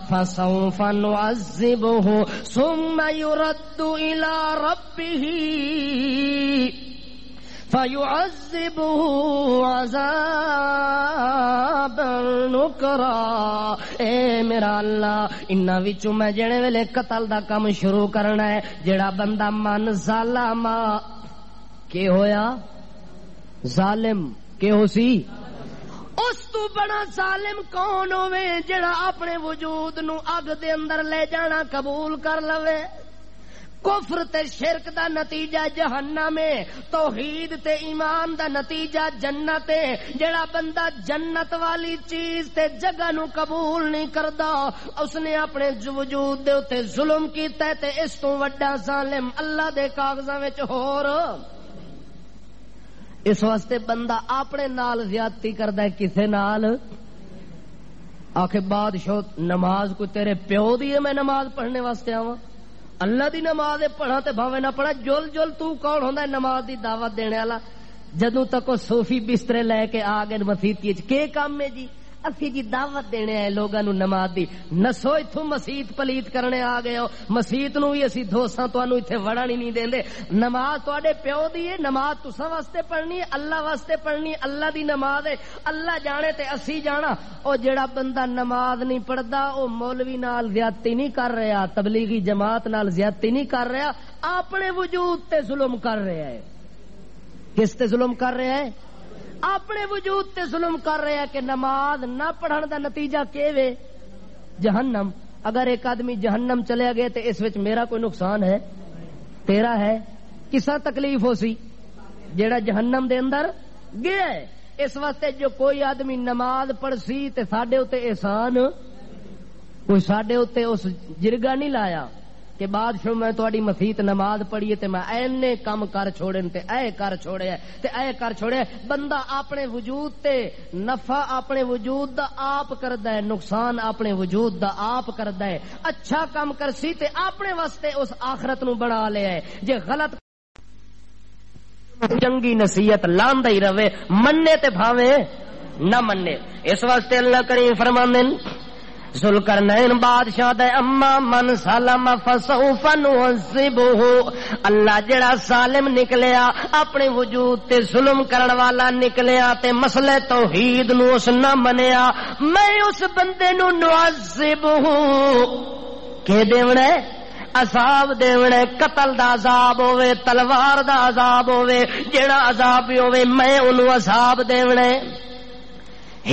فسوف نعذبه ثم يرد الى ربه فَيُعَذِّبُهُ عَذَابًا نُكْرًا. اے میرا اللہ انہاں وچوں میں جڑے ویلے قتل دا کم شروع کرنا ہے, جڑا بندہ من ظالم کہ ہویا ظالم کہ ہو سی, اس تو بڑا ظالم کون ہوے جڑا اپنے وجود نو اگ دے اندر لے جانا قبول کر لوے. کفر تے شرک دا نتیجہ جہنم ہے, توحید تے ایمان دا نتیجہ جنت ہے. جڑا بندہ جنت والی چیز تے جگہ نو قبول نہیں کردا اس نے اپنے وجود دے اوتے ظلم کیتا ہے تے اس تو وڈا ظالم اللہ دے کاغذاں وچ ہور. اس واسطے بندہ اپنے نال زیادتی کردا ہے کسے نال. آخے بادشاہ نماز کو تیرے پیو دی ہے میں نماز پڑھنے واسطے آواں, اللہ دی نماز پڑھا تے بھاویں نہ پڑھا. جل جل تو کون ہوندا ہے نماز دی دعوت دینے والا؟ جدوں تک وہ صوفی بسترے لے کے آ گئے مسیتی وچ کے کام ہے جی اسی جی دعوت دینے آئے لوگاں نو نماز دی. نسو ایتھوں مسیت پلیت کرنے آ گئے ہو, مسیت نو بھی اسی دوساں تانوں ایتھے وڑن ہی نہیں دیندے. نماز تواڈے پیو دی ہے, نماز تساں واسطے پڑھنی ہے, اللہ واسطے پڑھنی ہے, اللہ دی نماز ہے. اللہ جانے تے اسی جانا. او جڑا بندہ نماز نہیں پڑھدا او مولوی نال زیادتی نہیں کر رہا, تبلیغی جماعت نال زیادتی نہیں کر رہا, اپنے وجود تے ظلم کر رہا ہے. کس تے ظلم کر رہے ہیں؟ اپنے وجود تے ظلم کر رہے ہیں کہ نماز نہ پڑھن دا نتیجہ کیا وے؟ جہنم. اگر ایک آدمی جہنم چلے گئے تو اس وچ میرا کوئی نقصان ہے؟ تیرا ہے؟ کسا تکلیف ہو سی جیڑا جہنم دے اندر گیا ہے. اس واسطے جو کوئی آدمی نماز پڑھ سی تے ساڈے اتے احسان کوئی ساڈے اتے اس جرگا نہیں لایا کہ بادشاہ میں تہاڈی مسیت نماز پڑھیے تے میں اینے کم کر چھوڑے تے اے کر چھوڑے تے اے کر چھوڑے. بندہ اپنے وجود تے نفع اپنے وجود دا آپ کردا ہے، نقصان اپنے وجود دا آپ کردا ہے. اچھا کم کرسی تے اپنے واسطے اس آخرت نو بنا لیا ہے. جے غلط چنگی نصیحت لاندا ہی رہے، مننے تے بھاوے نہ مننے. اس واسطے اللہ کریم فرماندے ذوالقرنین بادشاہ دے اما من سلم فسوف نعذبہ. اللہ جڑا ظالم نکلیا اپنے وجود تے ظلم کرن والا نکلیا تے مسئلہ توحید نو اس نہ منیا، میں اس بندے نو نعذبہ کہ دیونا عذاب دیونا، قتل دا عذاب ہوئے، تلوار دا عذاب ہوئے، جڑا عذاب بھی ہوئے میں انہوں عذاب دیونا.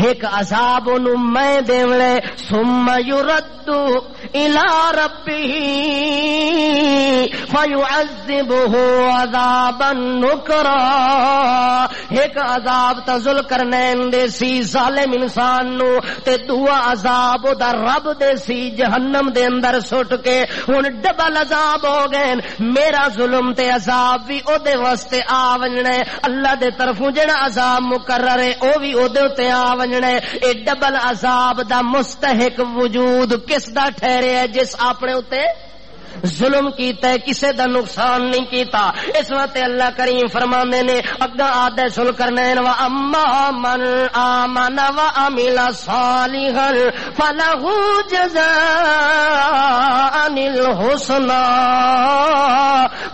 ایک عذاب انہوں میں دیونے ثم یرد الى ربه فیعذبه عذابا نکرا. ایک عذاب تا ذوالقرنین دے سی ظالم انسان نو تے دعا عذاب دا رب دے سی جہنم دے اندر سٹ کے ہن ڈبل عذاب ہو گئے. میرا ظلم تے عذاب بھی او دے واسطے آ ونجنے، اللہ دے طرفوں جڑا عذاب مقرر ہے او بھی او دے تے آ ونجنے. اے ڈبل عذاب دا مستحق وجود کس دا ٹھہرے ہے؟ جس اپنے اتے ظلم کیتا ہے، کسے دا نقصان نہیں کیتا. اس وقت اللہ کریم فرماندے نے اگا آدھے ذوالقرنین و اما من آمن و عمل صالحا فلہ جزاء الحسنى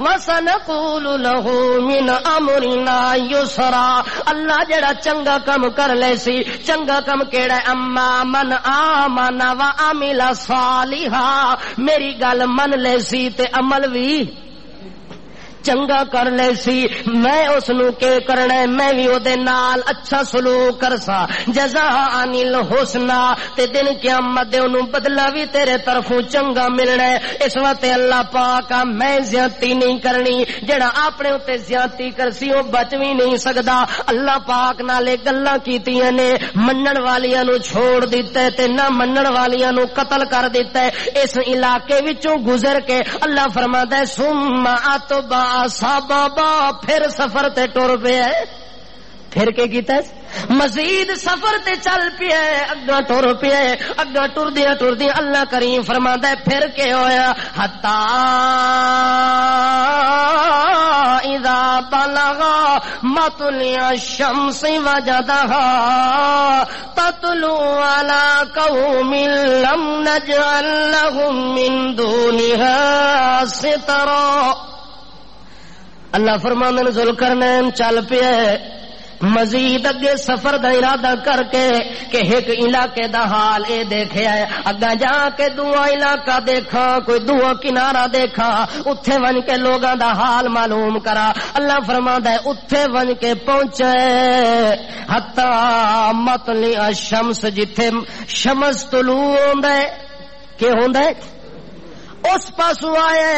وسنقول له من امرنا یسرا. اللہ جڑا چنگا کم کر لے سی، چنگا کم کیڑا ہے؟ اما من آمن و عمل صالحا، میری گل من لے سی تے عمل بھی چنگا کر لے سی، میں اس نو کے کرنا ہے، میں بھی او دے نال اچھا سلوک کرسا. جزاء الحسنى تے دن قیامت دے انہوں بدلہ بھی تیرے طرفوں چنگا ملنا ہے. اس وقت اللہ پاک میں زیادتی نہیں کرنی، جڑا اپنے اتے زیادتی کرسی وہ بچ بھی نہیں سکدا. اللہ پاک نالے گلاں کیتیاں نے، منن والیاں نو چھوڑ دیتا ہے تے نہ منن والیاں نو قتل کر دیتا ہے. اس علاقے وچوں گزر کے اللہ فرماتا ہے ثم اتبع سببا، پھر سفر تے ٹر پیا ہے. پھر کے کیتا ہے؟ مزید سفر تے چل پیا ہے، اگا ٹر پیا ہے. اگا ٹردیاں ٹردیاں اللہ کریم فرماتا ہے پھر کے ہویا حتا اذا بلغ مطلع الشمس وجدها تطلع على قوم لم نجعل لهم من دونها سترا. اللہ فرماندے نے ذوالقرنین چل پیا مزید اگے سفر دا ارادہ کر کے کہ ایک علاقے دا حال اے دیکھیا ہے، اگا جا کے دوسرا علاقہ دیکھا، کوئی دوسرا کنارہ دیکھا، اتھے ون کے لوگاں دا حال معلوم کرا. اللہ فرماندا ہے اتھے ون کے پہنچے حتی مطلع الشمس، جتھے شمس طلوع ہوندا ہے کہ ہوندا ہے اس پاسو آئے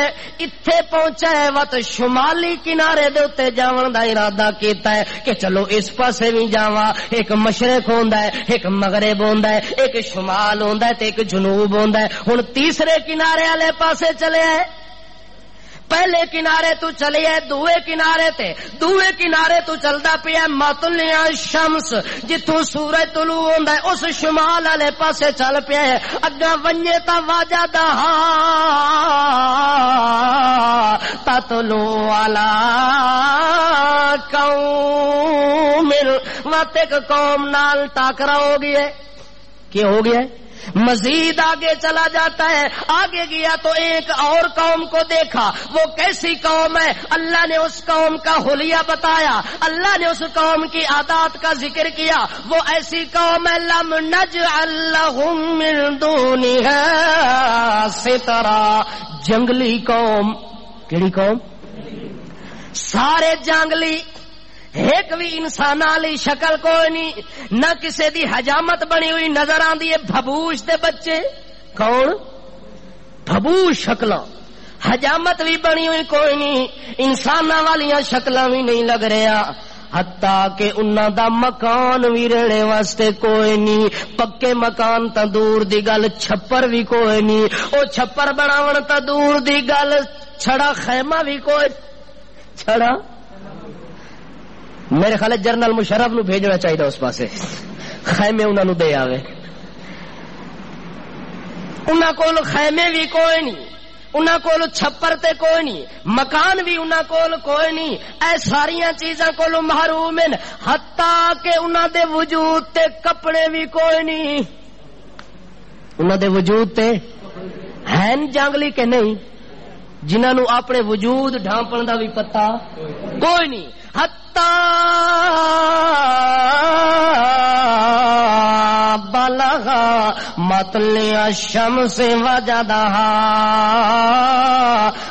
اتھے پہنچا ہے وقت شمالی کنارے دے اتے جاون دا ارادہ کیتا ہے کہ چلو اس پاسے بھی جاواں. ایک مشرق ہوندا ہے، ایک مغرب ہوندا ہے، ایک شمال ہوندا ہے تے ایک جنوب ہوندا ہے. ہن تیسرے کنارے والے پاسے چلے آئے. پہلے کنارے تو چلے ہے دوے کنارے تو چلدا پیا مطلع الشمس، جتوں سورج طلوع ہوندا ہے اس شمال والے پاسے چل پیا ہے. اگا ونجے تا وجدا تطلع علی قوم، وقت ایک قوم نال ٹاکرا ہو گیا ہے. کیا ہو گیا ہے؟ مزید آگے چلا جاتا ہے. آگے گیا تو ایک اور قوم کو دیکھا. وہ کیسی قوم ہے؟ اللہ نے اس قوم کا حلیہ بتایا، اللہ نے اس قوم کی عادات کا ذکر کیا. وہ ایسی قوم ہے لم نجعل لهم من دونها سترا، جنگلی قوم. کیڑی قوم؟ سارے جنگلی ایک بھی انسان والی شکل کوئی نہیں، نہ کسی دی حجامت بنی ہوئی نظر آندی ہے۔ بھبوش دے بچے کون؟ بھبوش شکلاں، حجامت بھی بنی ہوئی کوئی نہیں، انسان والیاں شکلاں بھی نہیں لگ رہا، حتیٰ کہ انہاں دا مکان بھی رہنے واسطے کوئی نہیں، پکے مکان تا دور دی گل، چھپر بھی کوئی نہیں، او چھپر بناون تا دور دی گل، چھڑا خیمہ بھی کوئی، چھڑا میرے خیال جنرل مشرف نو بھیجنا چاہیے اس پاسے، خیمے انہاں نو دے آوے۔ انہاں کول خیمے بھی کوئی نہیں، انہاں کول چھپر تے کوئی نہیں، مکان بھی انہاں کول کوئی نہیں، اے ساریاں چیزاں کولوں محروم ہیں، حتیٰ کہ انہاں دے وجود تے کپڑے بھی کوئی نہیں۔ انہاں دے وجود تے ہیں جنگلی کہ نہیں، جنہاں نو اپنے وجود ڈھانپن دا بھی پتہ کوئی نہیں، بلغ مطلع الشمس وجدها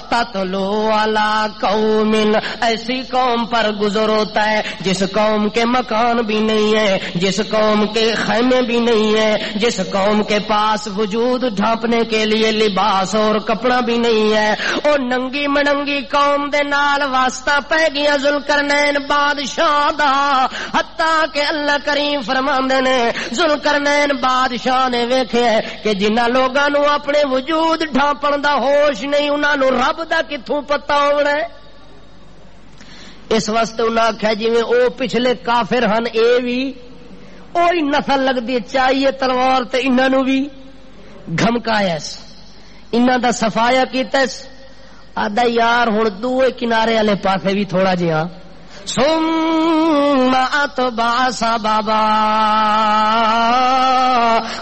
تطلع على قوم، ایسی قوم پر گزر ہوتا ہے جس قوم کے مکان بھی نہیں ہے، جس قوم کے خیمے بھی نہیں ہے، جس قوم کے پاس وجود ڈھانپنے کے لیے لباس اور کپڑا بھی نہیں ہے، او ننگی مننگی قوم دے نال واسطہ پہ گیا ذوالقرنین بادشاہ دا، حتیٰ کہ اللہ کریم فرماندے نے ذوالقرنین بادشاہ نے ویکھیا کہ جنہاں لوگاں نو اپنے وجود ڈھانپن دا ہوش نہیں، انہاں نو رب دا کتھوں پتہ ہونا ہے؟ اس واسطے انہاں آکھیا جویں او پچھلے کافر ہن، اے وی اوہی نسل لگدی چاہیے تلوار تے انہاں نو بھی گھمکایا، انہاں دا صفایا کیتا، آدھا یار ہن دوے کنارے والے پاسے بھی تھوڑا جہا، ثم اتبع سببا،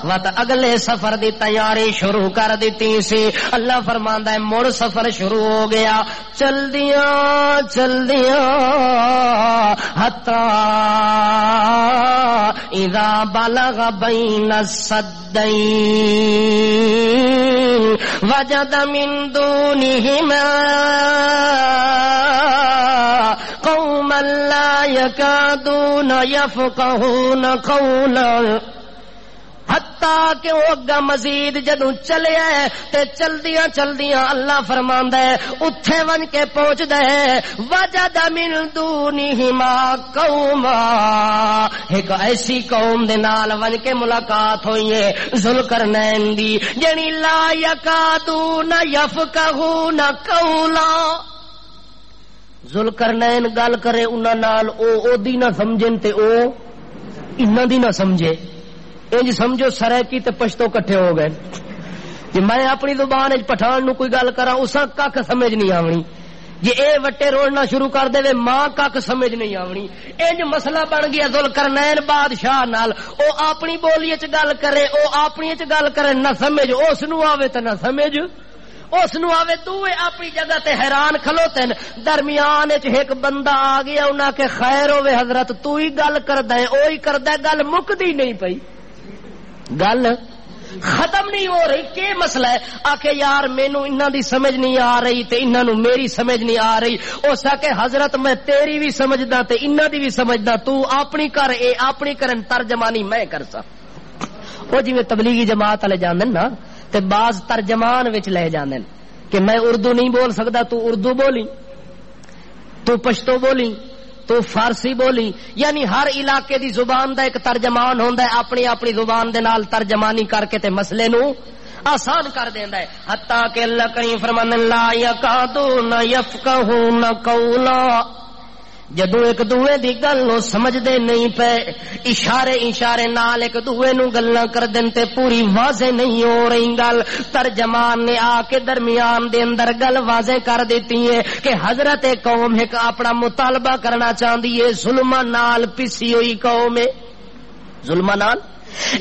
وت اگلے سفر دی تیاری شروع کر دیتی سی۔ اللہ فرماندا ہے مڑ سفر شروع ہو گیا، چل دیاں چل دیاں حتی اذا بلغ بین السدین وجد من دونہما قوما لا يكادون يفقهون قولا، حتیٰ کہ وہ اگا مزید جدوں چلیا ہے تے چلدیاں چلدیاں اللہ فرماندا ہے اتھے ون کے پہنچدا ہے، وجد من دونہما قوما، ایک ایسی قوم دے نال ون کے ملاقات ہوئی ہے ذوالقرنین دی، جنی لا یکادون یفقہون قولا، ذوالقرنین گل کرے انہاں نال او دی نہ سمجھن تے او انہاں دی نہ سمجھے، انج سمجھو سرائکی تے پشتو کٹھے ہو گئے، جی میں اپنی زبان وچ پٹھان نو کوئی گل کراں اساں کک سمجھ نہیں آونی، جی اے وٹے روڑنا شروع کر دے ماں کک سمجھ نہیں آونی، انج مسئلہ بن گیا ذوالقرنین بادشاہ نال، او اپنی بولی وچ گل کرے، او اپنی وچ گل کرے نہ سمجھ، اس نو آوے تے نہ سمجھ، اس نو آوے دوے اپنی جگہ تے حیران کھلوتے ہیں، درمیان وچ ایک بندہ آ گیا، انہاں کہ خیر ہوے حضرت تو ہی گل کردا ہے، اوہی کردا ہے، گل مکدی نہیں پئی، گل ختم نہیں ہو رہی، کہ مسئلہ ہے؟ آکھے یار مینوں انہاں دی سمجھ نہیں آ رہی تے انہاں نو میری سمجھ نہیں آ رہی، اس آکھے حضرت میں تیری بھی سمجھدا تے انہاں دی بھی سمجھدا، تو اپنی کر، اے اپنی کرن ترجمانی میں کرسا۔ او جویں تبلیغی جماعت والے جاندن نا تے بعض ترجمان وچ لے جاندن کہ میں اردو نہیں بول سکدا، تو اردو بولی، تو پشتو بولی، تو فارسی بولی، یعنی ہر علاقے دی زبان دا ایک ترجمان ہوندا ہے، اپنی اپنی زبان دے نال ترجمانی کر کے تے مسئلے نو آسان کر دیندا ہے، حتیٰ کہ اللہ کریم فرمانے لا یکادون یفقہون قولا، جدوں ایک دوے دی گل نو سمجھ دے نہیں پے، اشارے اشارے نال ایک دوے نو گلاں کر دین تے پوری واضح نہیں ہو رہی گل، ترجمان نے آ کے درمیان دے اندر گل واضح کر دیتی ہے کہ حضرت قوم ایک اپنا مطالبہ کرنا چاہندی ہے، ظلم نال پسی ہوئی قوم ہے، ظلم نال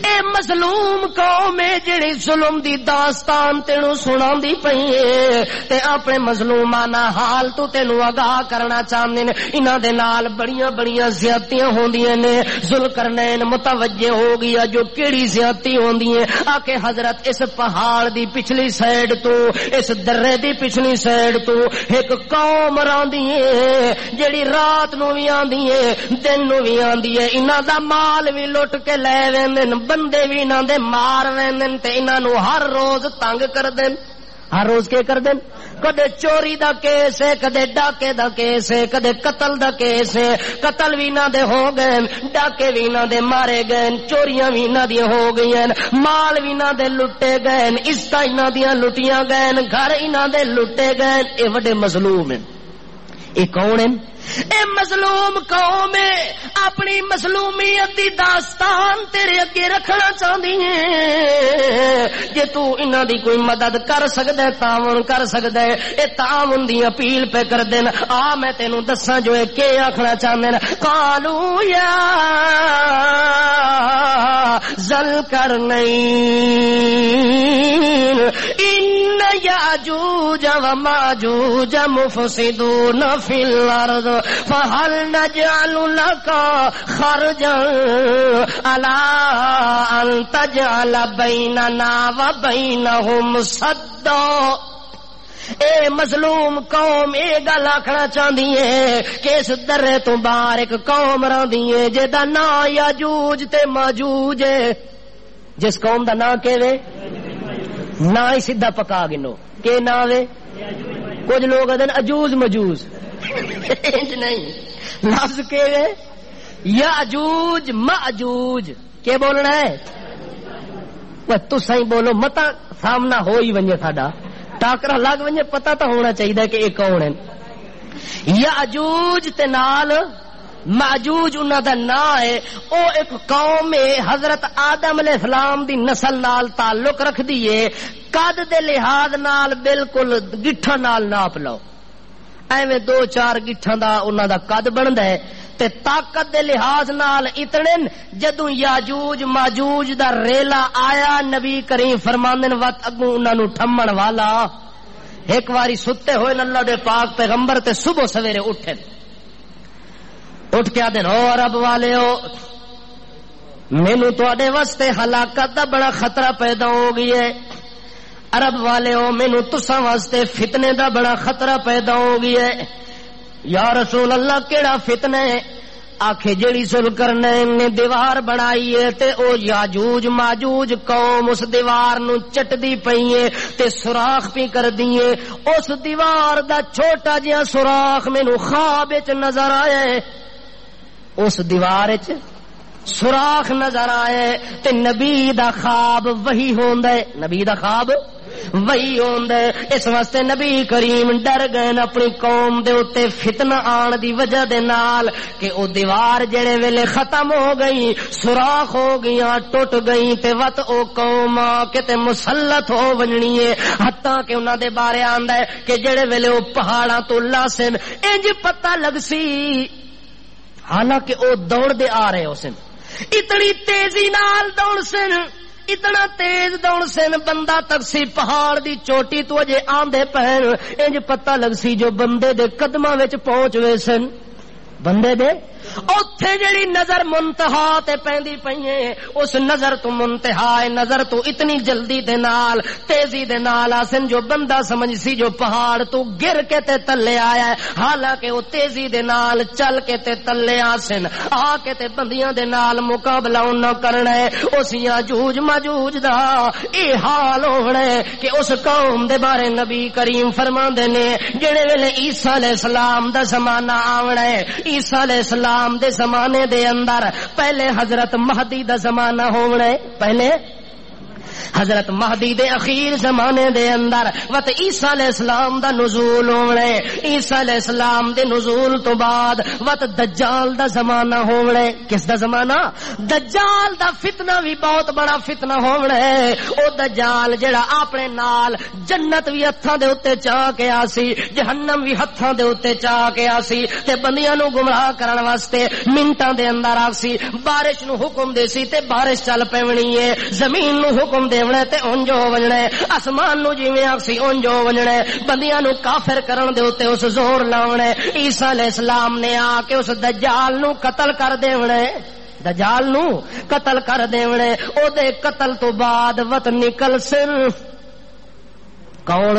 اے مظلوم قوم ہے جڑی ظلم دی داستان تینوں سناندی پئی ہے تے اپنے مظلومانہ حال تو تینوں آگاہ کرنا چاہندے نے. انہاں دے نال بڑیاں بڑیاں زیادتیاں ہوندیاں نے. ذوالقرنین متوجہ ہو گیا جو کیڑی زیادتی ہوندی ہے. آ کے حضرت اس پہاڑ دی پچھلی سائیڈ تو اس درے دی پچھلی سائیڈ تو ایک قوم راندی ہے جڑی رات نو وی آندی ہے دن نو وی آندی ہے. انہاں دا مال وی لٹ کے لے ویندے بندے بھی انہاں دے مار ویندن تے انہاں نو ہر روز تنگ کر دین. ہر روز کے کر دین؟ کدے چوری دا کیس ہے, کدے ڈاکے دا کیس ہے, کدے قتل دا کیس ہے. قتل بھی انہاں دے ہو گئے, ڈاکے بھی انہاں دے مارے گئے, چوریاں بھی انہاں دی ہو گئی, مال بھی انہاں دے لٹے گئے, عزتاں انہاں دیاں لٹیاں گئے, گھر انہاں دے لٹے گئے. اے وڈے مظلوم ہیں. اے کون ہیں؟ اے مظلوم قوم ہے. اپنی مظلومیت دی داستان تیرے اگے رکھنا چاہندی ہے. جے تو انہاں دی کوئی مدد کر سکدا ہے, تعاون کر سکدا ہے, اے تعاون دی اپیل پہ کر دین. آ میں تینوں دساں جو اے کی آکھنا چاہندے نے. قالوا یا ذوالقرنین ان یاجوج و ماجوج مفسدون فی الارض فهل نجعل لك خرجا على ان تجعل بيننا وبينهم سدا. اے مظلوم قوم اے گل آکھنا چاہندی ہے کہ اس درے تو باہر ایک قوم رہندی ہے جدا نام یاجوج تے ماجوج ہے. جس قوم دا نام کیوے نہ ہی سیدھا پکا گنو کہ نام وے. کچھ لوگ ادن اجوز مجوز نہیں لفظ کے یاجوج ماجوج کے بولنا ہے. تو صحیح بولو متا سامنا ہو ہی ونجے ساڈا ٹاکرا لگ ونجے پتہ تو ہونا چاہیے کہ یہ کون ہے. یاجوج تے نال ماجوج انہاں دا نام ہے. او ایک قوم ہے حضرت آدم علیہ السلام دی نسل نال تعلق رکھدی ہے. قد دے لحاظ نال بالکل گٹھاں نال ناپ لو, ایویں دو چار گٹھاں دا انہاں دا قد بندا ہے. تے طاقت دے لحاظ نال اتنے جدوں یاجوج ماجوج دا ریلا آیا نبی کریم فرماندن وقت اگوں انہاں نو ٹھمن والا ایک واری ستے ہوئے اللہ دے پاک پیغمبر تے صبح سویرے اٹھے اٹھ کے آدھے ہو عرب والے ہو مینوں تواڈے واسطے ہلاکت دا بڑا خطرہ پیدا ہو گئی ہے. عرب والے ہو مینوں تساں واسطے فتنے دا بڑا خطرہ پیدا ہو گیا ہے. یا رسول اللہ کیڑا فتنہ ہے؟ آکھے جڑی ذوالقرنین نے دیوار بنائی ہے تے او یاجوج ماجوج قوم اس دیوار نو چٹدی پئی ہے تے سوراخ پی کر دیے. اس دیوار دا چھوٹا جہا سوراخ مینوں خواب وچ نظر آیا ہے. اس دیوار وچ سوراخ نظر آئے تے نبی دا خواب وہی ہوندا ہے. نبی دا خواب وہی ہوندا ہے. اس واسطے نبی کریم ڈر گئے اپنی قوم دے اوتے فتنہ آن دی وجہ دے نال کہ او دیوار جڑے ویلے ختم ہو گئی سوراخ ہو گئیاں ٹوٹ گئی تے وت او قوم کتے مسلط ہو ونجنی ہے. حتیٰ کہ انہاں دے بارے آندا ہے کہ جڑے ویلے او پہاڑاں تو لاسن انج پتہ لگ سی حالانکہ او دوڑ دے آ رہے ہو سن اتنی تیزی نال دوڑ سن اتنا تیز دوڑ سن بندہ تک سی پہاڑ دی چوٹی تو اجے آندے پہن انج پتہ لگ سی جو بندے دے قدماں وچ پہنچ وے سن. بندے دے اوتھے جڑی نظر منتہا تے پیندی پئی اس نظر تو منتہا نظر تو اتنی جلدی دے نال تیزی دے نال آسن جو بندہ سمجھ سی جو پہاڑ تو گر کے تے تلے آیا ہے حالانکہ وہ تیزی دے نال چل کے تے تلے آسن آ کے تے بندیاں دے نال مقابلہ نہ کرنا ہے. اس یاجوج ماجوج دا اے حال ہونا ہے کہ اس قوم دے بارے نبی کریم فرماندے نے جڑے ویلے عیسیٰ علیہ السلام دا زمانہ آونا ہے. عیسیٰ علیہ السلام دے زمانے دے اندر پہلے حضرت مہدی دا زمانہ ہونا ہے. پہلے حضرت مہدی دے اخیر زمانے دے اندر وقت عیسیٰ علیہ السلام دا نزول ہونے، عیسیٰ علیہ السلام دے نزول تو بعد وقت دجال دا زمانہ ہونے. کس دا زمانہ؟ دجال دا فتنہ بھی بہت بڑا فتنہ ہونے. او دجال جڑا اپنے نال جنت بھی ہتھاں دے اوتے چاہ کے آسی، جہنم بھی ہتھاں دے اوتے چاہ کے آسی تے بندیاں نو گمراہ کرن واسطے منٹاں دے اندر آسی. بارش نو حکم دے سی تے بارش چل پیونی ہے، زمین نو حکم دیونا تے اونج ہو وجنا ہے، آسمان نو جویں آکسی اونج ہو وجنا ہے. بندیاں نو کافر کرن دے اوتے اس زور لاونا ہے. عیسیٰ علیہ السلام نے آ کے اس دجال نو قتل کر دیونا ہے، دجال نو قتل کر دیونا ہے. او دے قتل تو بعد وت نکل سن کون؟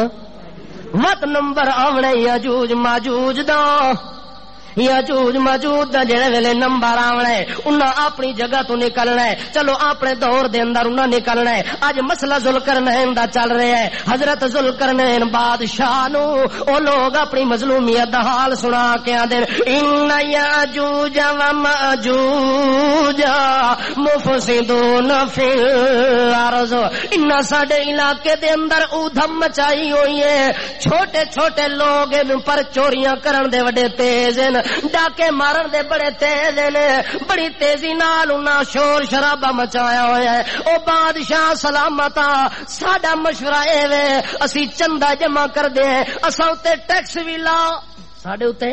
وت نمبر آونے یاجوج ماجوج دا. یاجوج ماجوج دا جڑے ویلے نمبر آونا ہے انہاں اپنی جگہ تو نکلنا ہے. چلو اپنے دور دے اندر انہاں نکلنا ہے. اج مسئلہ ذوالقرنین دا چل رہا ہے. حضرت ذوالقرنین بادشاہ نو او لوگ اپنی مظلومیت دا حال سنا کے آندے ان یاجوج و ماجوج مفسدون فی الارض. ان ساڈے علاقے دے اندر اودھم مچائی ہوئی ہے. چھوٹے چھوٹے لوگ ان پر چوریاں کرن دے وڈے تیز ہیں، ڈاکے مارن دے بڑے تیز نے. بڑی تیزی نال انہاں شور شرابہ مچایا ہوا ہے. او بادشاہ سلامت ساڈا مشورہ اے وے اسی چندہ جمع کر دے، اساں تے ٹیکس بھی لا. ساڈے اوتے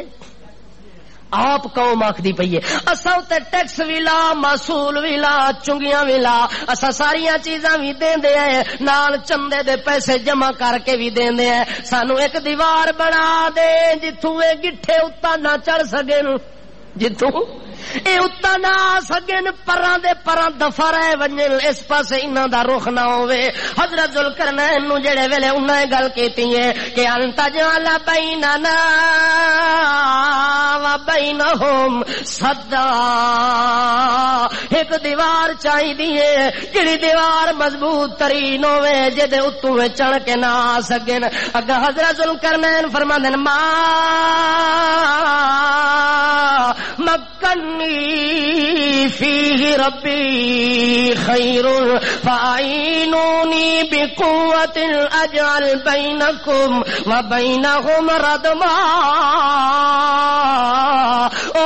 آپ قوم آکھدی پئی ہے اساں تے ٹیکس بھی لا، محصول بھی لا، چنگیاں بھی لا، اساں ساریاں چیزاں بھی دیندے ہیں، نال چندے دے پیسے جمع کر کے بھی دیندے ہیں. سانو ایک دیوار بنا دے جتھوں اے گٹھے اُتا نہ چڑھ سکن، جتھوں اے اُتا نہ آ سکن، پراں دے پراں دفع رہ ونجن، اس پاسے انہاں دا رخ نہ ہوے. حضرت ذوالقرنین نو جڑے ویلے انہاں نے گل کیتی ہے کہ انت جعل بیننا و بینہم سدا. ایک دیوار چاہیے ہے جڑی دیوار مضبوط ترین ہوے جے اتوں چڑھ کے نہ آ سکن. اگا حضرت ذوالقرنین فرماندے ما مکنی فیہ ربی خیر فاعینونی بقوت اجعل بینکم و بینہم ردما. او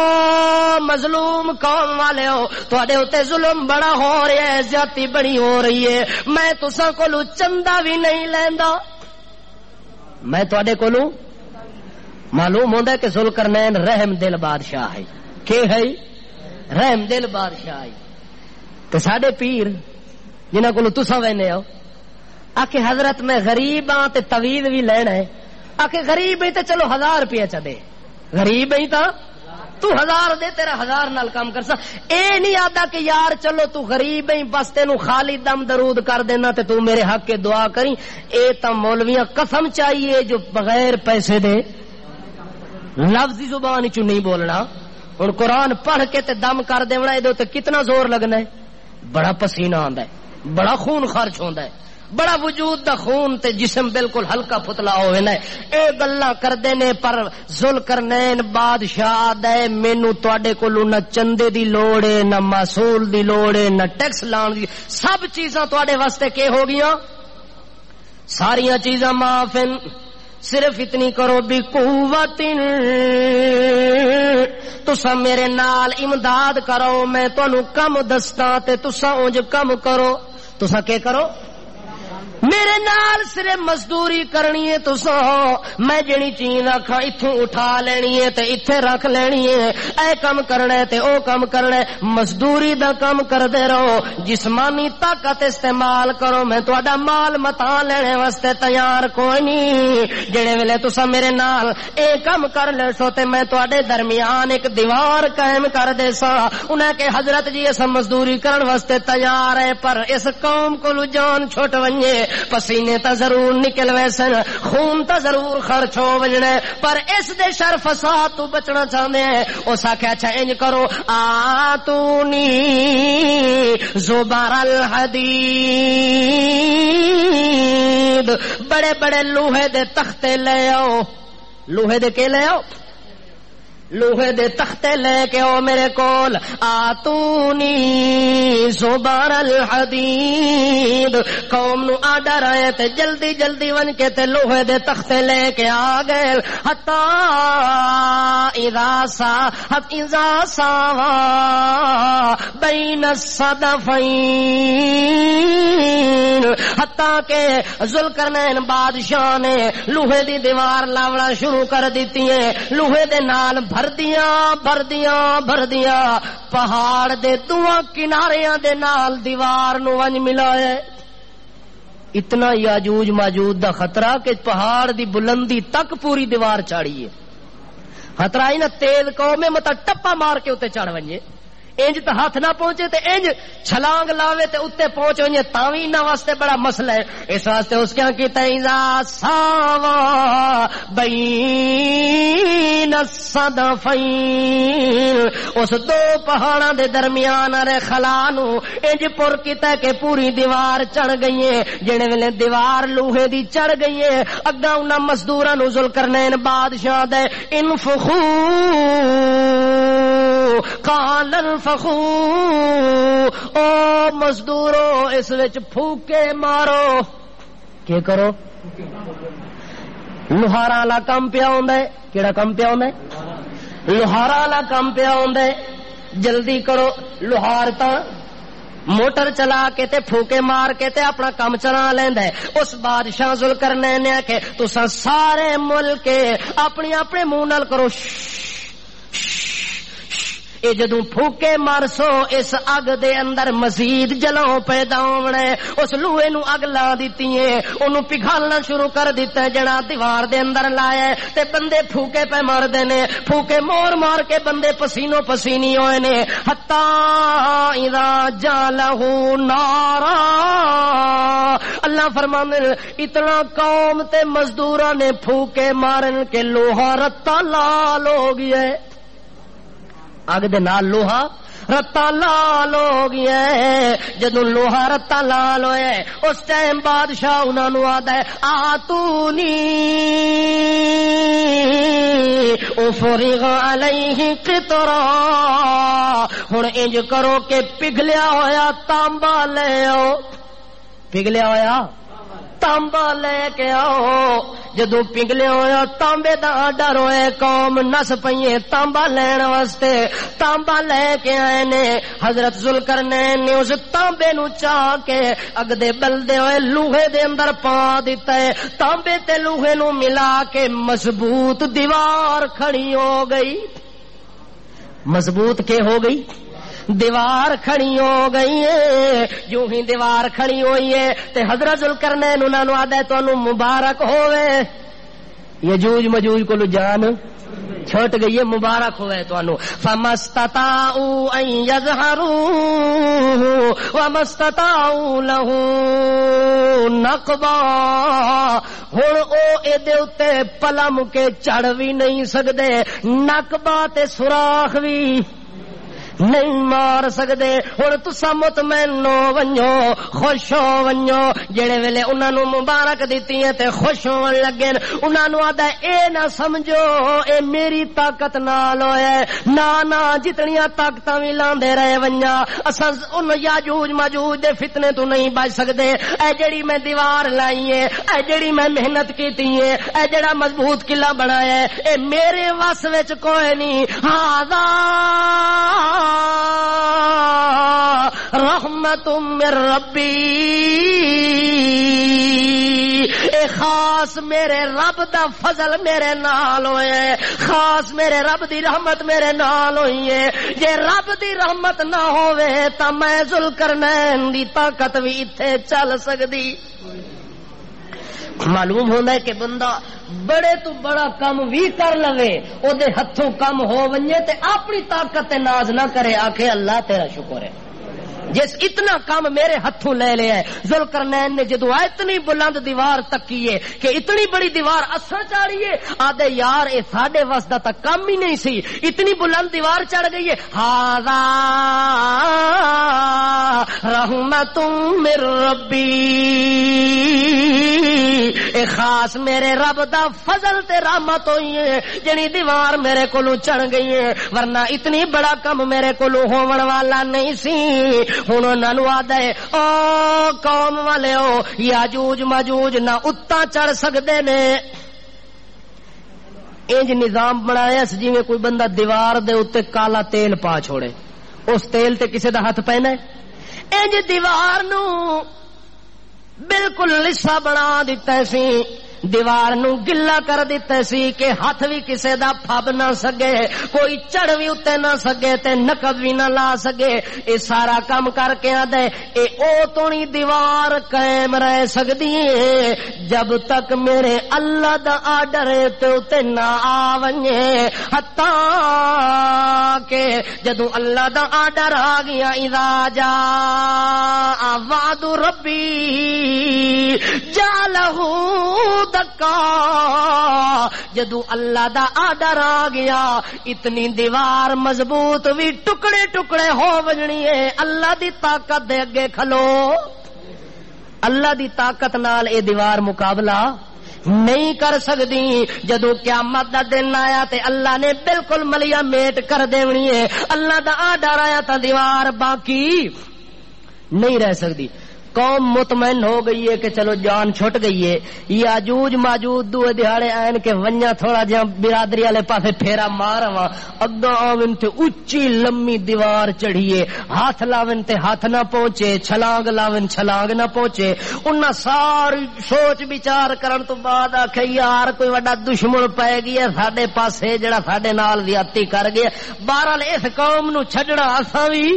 مظلوم قوم والے ہو، تواڈے اوتے ظلم بڑا ہو رہا ہے، زیادتی بڑی ہو رہی ہے. میں تساں کولوں چندہ بھی نہیں لیندا. میں تواڈے کولوں معلوم ہوندا ہے کہ ذوالقرنین رحم دل بادشاہ ہے. کہ ہے رحم دل بادشاہ ہے. تے ساڈے پیر جنہاں کولوں تساں وینے ہو آکھے حضرت میں غریب ہاں تے طویل بھی لینا ہے. آکھے غریب ہی تے چلو 1000 روپیہ چا دے، غریب ہی تا تو 1000 دے، تیرا 1000 نال کام کر سا. اے نہیں آدا کہ یار چلو تو غریب ہی بس تینو خالی دم درود کر دینا تے تو میرے حق کے دعا کری. اے تا مولویاں قسم چاہیے جو بغیر پیسے دے لفظی زبان چ نہیں بولنا. ہن قرآن پڑھ کے تے دم کر دینا، اے تے کتنا زور لگنا ہے. بڑا پسینہ آندا ہے، بڑا خون خرچ ہوندا ہے، بڑا وجود دا خون تے جسم بالکل ہلکا پتلا ہوئے نا. اے گلاں کردے نے پر ذوالقرنین بادشاہ دے مینوں تواڈے کولوں نہ چندے دی لوڑ ہے، نہ محصول دی لوڑ ہے، نہ ٹیکس لان دی. سب چیزاں تواڈے واسطے کی ہو گیاں؟ ساریاں چیزاں معاف ہیں. صرف اتنی کرو بھی قوت تسا میرے نال امداد کرو، میں تانوں کم دستا تے تسا اونج کم کرو. تسا کی کرو؟ میرے نال صرف مزدوری کرنی ہے. تسا میں جڑی چیز آکھاں ایتھوں اٹھا لینی ہے تے ایتھے رکھ لینی ہے، اے کم کرنا ہے تے او کم کرنا ہے. مزدوری دا کم کردے رہو، جسمانی طاقت استعمال کرو. میں تہاڈا مال متا لینے واسطے تیار کوئی نہیں. جڑے ویلے تسا میرے نال اے کم کر لے سو تے میں تہاڈے درمیان ایک دیوار قائم کر دے سا. انہاں کہ حضرت جی اس مزدوری کرن واسطے تیار ہے پر اس قوم کولو جان چھٹ ونجے، پسینے تا ضرور نکل ویسن، خون تا ضرور خرچ ہو وجنا، پر اس دے شر فساد تو بچنا چاہندے ہیں. اس آکھیا اچھا انج کرو آتونی زبر الحدید، بڑے بڑے لوہے دے تختے لے آؤ. لوہے دے کے لے آؤ؟ لوہے دے تختے لے کے او میرے کول آتونی زبر الحدید قوم نو آڈر آئے تے جلدی جلدی ون کے تے لوہے دے تختے لے کے آ گئے حتی اذا ساوا بین الصدفین حتی کہ ذوالقرنین بادشاہ نے لوہے دی دیوار لاونا شروع کر دیتی ہے لوہے دے نال بھر دیاں پہاڑ دے دواں کناریاں دے نال دیوار نو ونج ملایا اتنا یاجوج ماجوج دا خطرہ کہ پہاڑ دی بلندی تک پوری دیوار چاڑی ہے خطرہ ہی نہ تیز قوم میں مطلب ٹپا مار کے اتے چڑھ ونجے انج تے ہاتھ نہ پہنچے تے انج چھلانگ لاوے تے اتے پہنچ ونجے تاوی انہاں واسطے بڑا مسئلہ ہے اس واسطے اس کیا کیتا اذا ساوا بین الصدفین اس دو پہاڑاں دے درمیان ارے خلا نو انج پر کیتا کہ پوری دیوار چڑھ گئی ہے جنے ویلے دیوار لوہے دی چڑھ گئی ہے اگا انہاں مزدوراں نو ذوالقرنین بادشاہ دے انفخو قال الفخو او مزدورو اس وچ پھوکے مارو کی کرو لوہارا والا کم پیا ہوندا ہے کیڑا کم پیا ہوندا ہے لوہارا والا کم پیا ہوندا ہے جلدی کرو لوہار تا موٹر چلا کے تے پھوکے مار کے تے اپنا کام چلا لیندا ہے اس بادشاہ ذوالقرنین نے کہ تساں سارے ملک اپنے اپنے منہ نال کرو اے جدوں پھوکے مارسو اس اگ دے اندر مزید جلوں پیدا ہونا ہے اس لوہے نو اگ لا دیتی ہے انہوں پگھالنا شروع کر دیتا ہے جڑا دیوار دے اندر لایا ہے تے بندے پھوکے پہ مار دینے پھوکے مار مار کے بندے پسینوں پسینی ہوئے نے حتی اذا جالہو نارا اللہ فرمانے اتنا قوم تے مزدوراں نے پھوکے مارن کے لوہا رتا لال ہو گیا ہے اگ دے نال لوہا رتا لال ہو گیا ہے جدوں لوہا رتا لال ہویا ہے اس ٹائم بادشاہ انہاں نو آدا ہے آتونی افرغ علیہ قطرا ہن انج کرو کہ پگھلیا ہویا تانبا لے آؤ پگھلیا ہویا تانبا لے کے آؤ جدوں پگھلے ہویا تانبے دا ڈر ہوئے قوم نس پئیے تانبا لین واسطے تانبا لے کے آئے نے حضرت ذوالقرنین نے اس تانبے نو چاہ کے اگ دے بلدے ہوئے لوہے دے اندر پا دیتا ہے تانبے تے لوہے نو ملا کے مضبوط دیوار کھڑی ہو گئی مضبوط کے ہو گئی دیوار کھڑی ہو گئی ہے جو ہی دیوار کھڑی ہوئی ہے تے حضرت ذوالقرنین انہاں نو آدا ہے تانوں مبارک ہوے یجوج مجوج کو جان چھٹ گئی ہے مبارک ہوئے تانوں فمستطاعوا ان يظهروا ومستطاعوا له نقبا ہن او ایدے اوتے پلم کے چڑھ بھی نہیں سکدے نقبا تے سوراخ بھی نہیں مار سکدے ہن تساں مطمئن ہو ونجو خوش ہو ونجو جڑے ویلے انہاں نو مبارک دتی ہے تے خوش ہون لگے انہاں نو آدا اے نہ سمجھو اے میری طاقت نال ہویا ہے نا جتنیاں طاقتاں وی لاندے رہے ونجا اساں ان یاجوج ماجوج دے فتنے تو نہیں بچ سکدے اے جڑی میں دیوار لائی ہے اے جڑی میں محنت کیتی ہے اے جڑا مضبوط قلعہ بنایا ہے اے میرے وس وچ کوئی نہیں ہاذا رحمت من ربی اے خاص میرے رب دا فضل میرے نال ہوئے ہے خاص میرے رب دی رحمت میرے نال ہوئی ہے جے رب دی رحمت نہ ہوئے تا میں ذوالقرنین دی طاقت بھی ایتھے چل سکدی معلوم ہوتا ہے کہ بندہ بڑے تو بڑا کام بھی کر لوے او دے ہتھوں کم ہو ونجے تے اپنی طاقت تے ناز نہ کرے آکھے اللہ تیرا شکر ہے جس اتنا کام میرے ہتھوں لے لیا ہے ذوالقرنین نے جدو اتنی بلند دیوار تکی ہے کہ اتنی بڑی دیوار اساں چاڑیے آدھے یار اے ساڈے واسطہ تک کم ہی نہیں سی اتنی بلند دیوار چڑھ گئی ہے ہاذا رحمت من ربی اے خاص میرے رب دا فضل تے رحمت ہوئی ہے جنی دیوار میرے کولوں چڑھ گئی ہے، ورنہ اتنی بڑا کم میرے کولوں ہون والا نہیں سی۔ ہن انہاں نوں آدا ہے او قوم والےو یاجوج ماجوج نہ اُتا چڑھ سکدے نے۔ انج نظام بنایا جی میں کوئی بندہ دیوار دے اوتے کالا تیل پا چھوڑے، اس تیل تے کسے دا ہاتھ پینا ہے؟ انج دیوار نو بالکل لسا بنا دیتا سی، دیوار نو گلا کر دیتا سی کہ ہاتھ بھی کسے دا پھب نہ سکے، کوئی چڑھ بھی اتے نہ سکے تے نقب بھی نہ لا سکے۔ اے سارا کام کر کے آدھے اے او تونی دیوار قائم رہ سکدی ہے جب تک میرے اللہ دا آڈر تے اتے نہ آونجے، حتیٰ کہ جدو اللہ دا آڈر آ گیا اذا جاء وعد ربی جعلہ دکا، جدو اللہ دا آڈر آ گیا اتنی دیوار مضبوط بھی ٹکڑے ٹکڑے ہو وجنی ہے۔ اللہ دی طاقت دے اگے کھلو، اللہ دی طاقت نال اے دیوار مقابلہ نہیں کر سکتی۔ جدو قیامت دا دن آیا تے اللہ نے بالکل ملیا میٹ کر دینی ہے، اللہ دا آڈر آیا تا دیوار باقی نہیں رہ سکتی۔ قوم مطمئن ہو گئی ہے کہ چلو جان چھٹ گئی ہے، یاجوج ماجوج دوے دہاڑے آئین کے ونجا تھوڑا جہاں برادری والے پاسے پھیرا ماروا اگا آون تے اچھی لمبی دیوار چڑھیے، ہاتھ لاون تے ہاتھ نہ پہنچے، چھلانگ لاون چھلانگ نہ پہنچے۔ انہاں ساری سوچ بچار کرن تو بعد آکھے یار کوئی وڈا دشمن پے گیا ساڈے پاسے جڑا ساڈے نال زیادتی کر گیا، بہرحال اس قوم نو چھڈنا اساں وی۔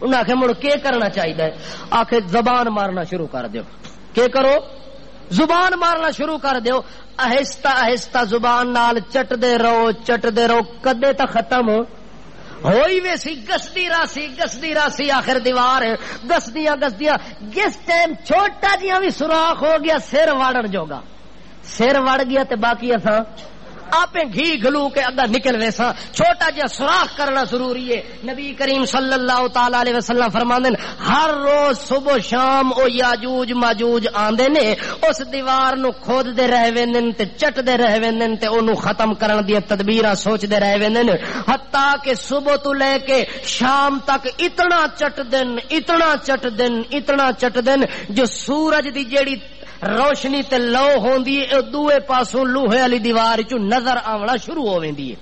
انہیں آخر مڑ کے کرنا چاہیے؟ آخر زبان مارنا شروع کر دیو۔ کے کرو؟ زبان مارنا شروع کر دیو، آہستہ آہستہ زبان نال چٹ دے رہو کدے تک ختم ہوئی ویسی گسدی راسی آخر دیوار گسدیاں جس ٹائم چھوٹا جیاں بھی سوراخ ہو گیا سر واڑن جوگا، سر وڑ گیا تے باقی اساں آپ گھی گلو کے اگا نکل ویسا، چھوٹا جہا سوراخ کرنا ضروری ہے۔ نبی کریم صلی اللہ تعالی علیہ وسلم فرماندے ہر روز صبح شام او یاجوج ماجوج آندے نے، اس دیوار نو کھود دے رہ ویندن تے چٹ دے رہ ویندن تے اونوں ختم کرن دی تدبیراں سوچ دے رہ ویندن، حتیٰ کہ صبح تو لے کے شام تک اتنا چٹ دن جو سورج دی جیڑی روشنی تے لو ہوندی ہے دوے پاسوں لوہے والی دیوار چوں نظر آونا شروع ہو ویندی ہے،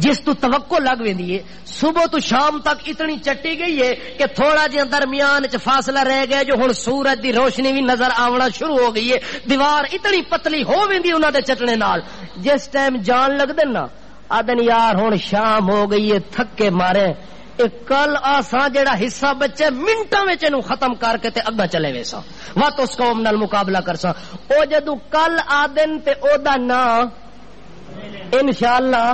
جس تو توقع لگ ویندی ہے۔ صبح تو شام تک اتنی چٹی گئی ہے کہ تھوڑا جہا درمیان چ فاصلہ رہ گیا جو ہن سورج دی روشنی بھی نظر آونا شروع ہو گئی ہے، دیوار اتنی پتلی ہو ویندی انہاں دے چٹنے نال۔ جس ٹائم جان لگ دن نا آدن یار ہن شام ہو گئی ہے تھکے مارے، کل آساں جڑا حصہ بچے منٹاں وچ اینو ختم کر کے تے اگا چلے ویسا وقت اس قوم نال مقابلہ کرسا۔ او جدوں کل آدن تے او دا نام انشاءاللہ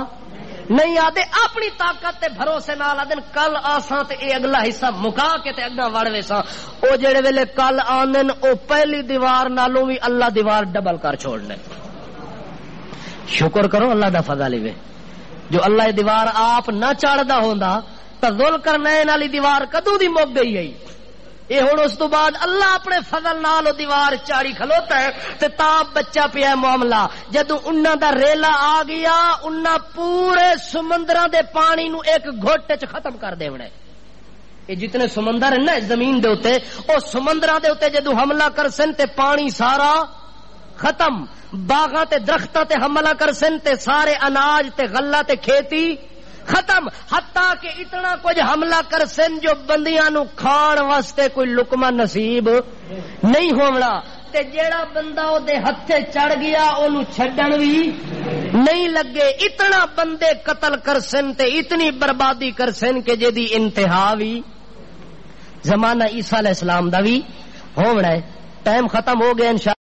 نہیں آدے اپنی طاقت تے بھروسے نال آدن کل آساں تے اے اگلا حصہ مکا کے تے اگا وڑ ویسا۔ او جڑے ویلے کل آندن او پہلی دیوار نالوں بھی اللہ دیوار ڈبل کر چھوڑنے۔ شکر کرو اللہ دا فضل ہے جو اللہ دیوار آپ نہ چاڑدا ہوندا تو ذل کرنین والی دیوار کدوں دی مک گئی ہے۔ یہ ہن اس تو بعد اللہ اپنے فضل نال او دیوار چاڑی کھلوتا ہے تے تاں بچہ پیا معاملہ۔ جدوں انہاں دا ریلا آ گیا انہاں پورے سمندراں دے پانی نو ایک گھٹ وچ ختم کر دیونا ہے۔ یہ جتنے سمندر ہیں نا زمین دے اوتے او سمندراں دے اوتے جدوں حملہ کرسن تے پانی سارا ختم، باغاں تے درختاں تے حملہ کرسن تے سارے اناج تے غلہ تے کھیتی ختم، حتیٰ کہ اتنا کچھ حملہ کرسن جو بندیاں نو کھان واسطے کوئی لقمہ نصیب نہیں ہونا، تے جیڑا بندہ او دے ہتھے چڑھ گیا اونوں چھڈن بھی نہیں لگے۔ اتنا بندے قتل کرسن تے اتنی بربادی کرسن کہ جدی انتہا بھی زمانہ عیسیٰ علیہ السلام دا بھی ہونا ہے۔ ٹائم ختم ہو گیا انشاءاللہ۔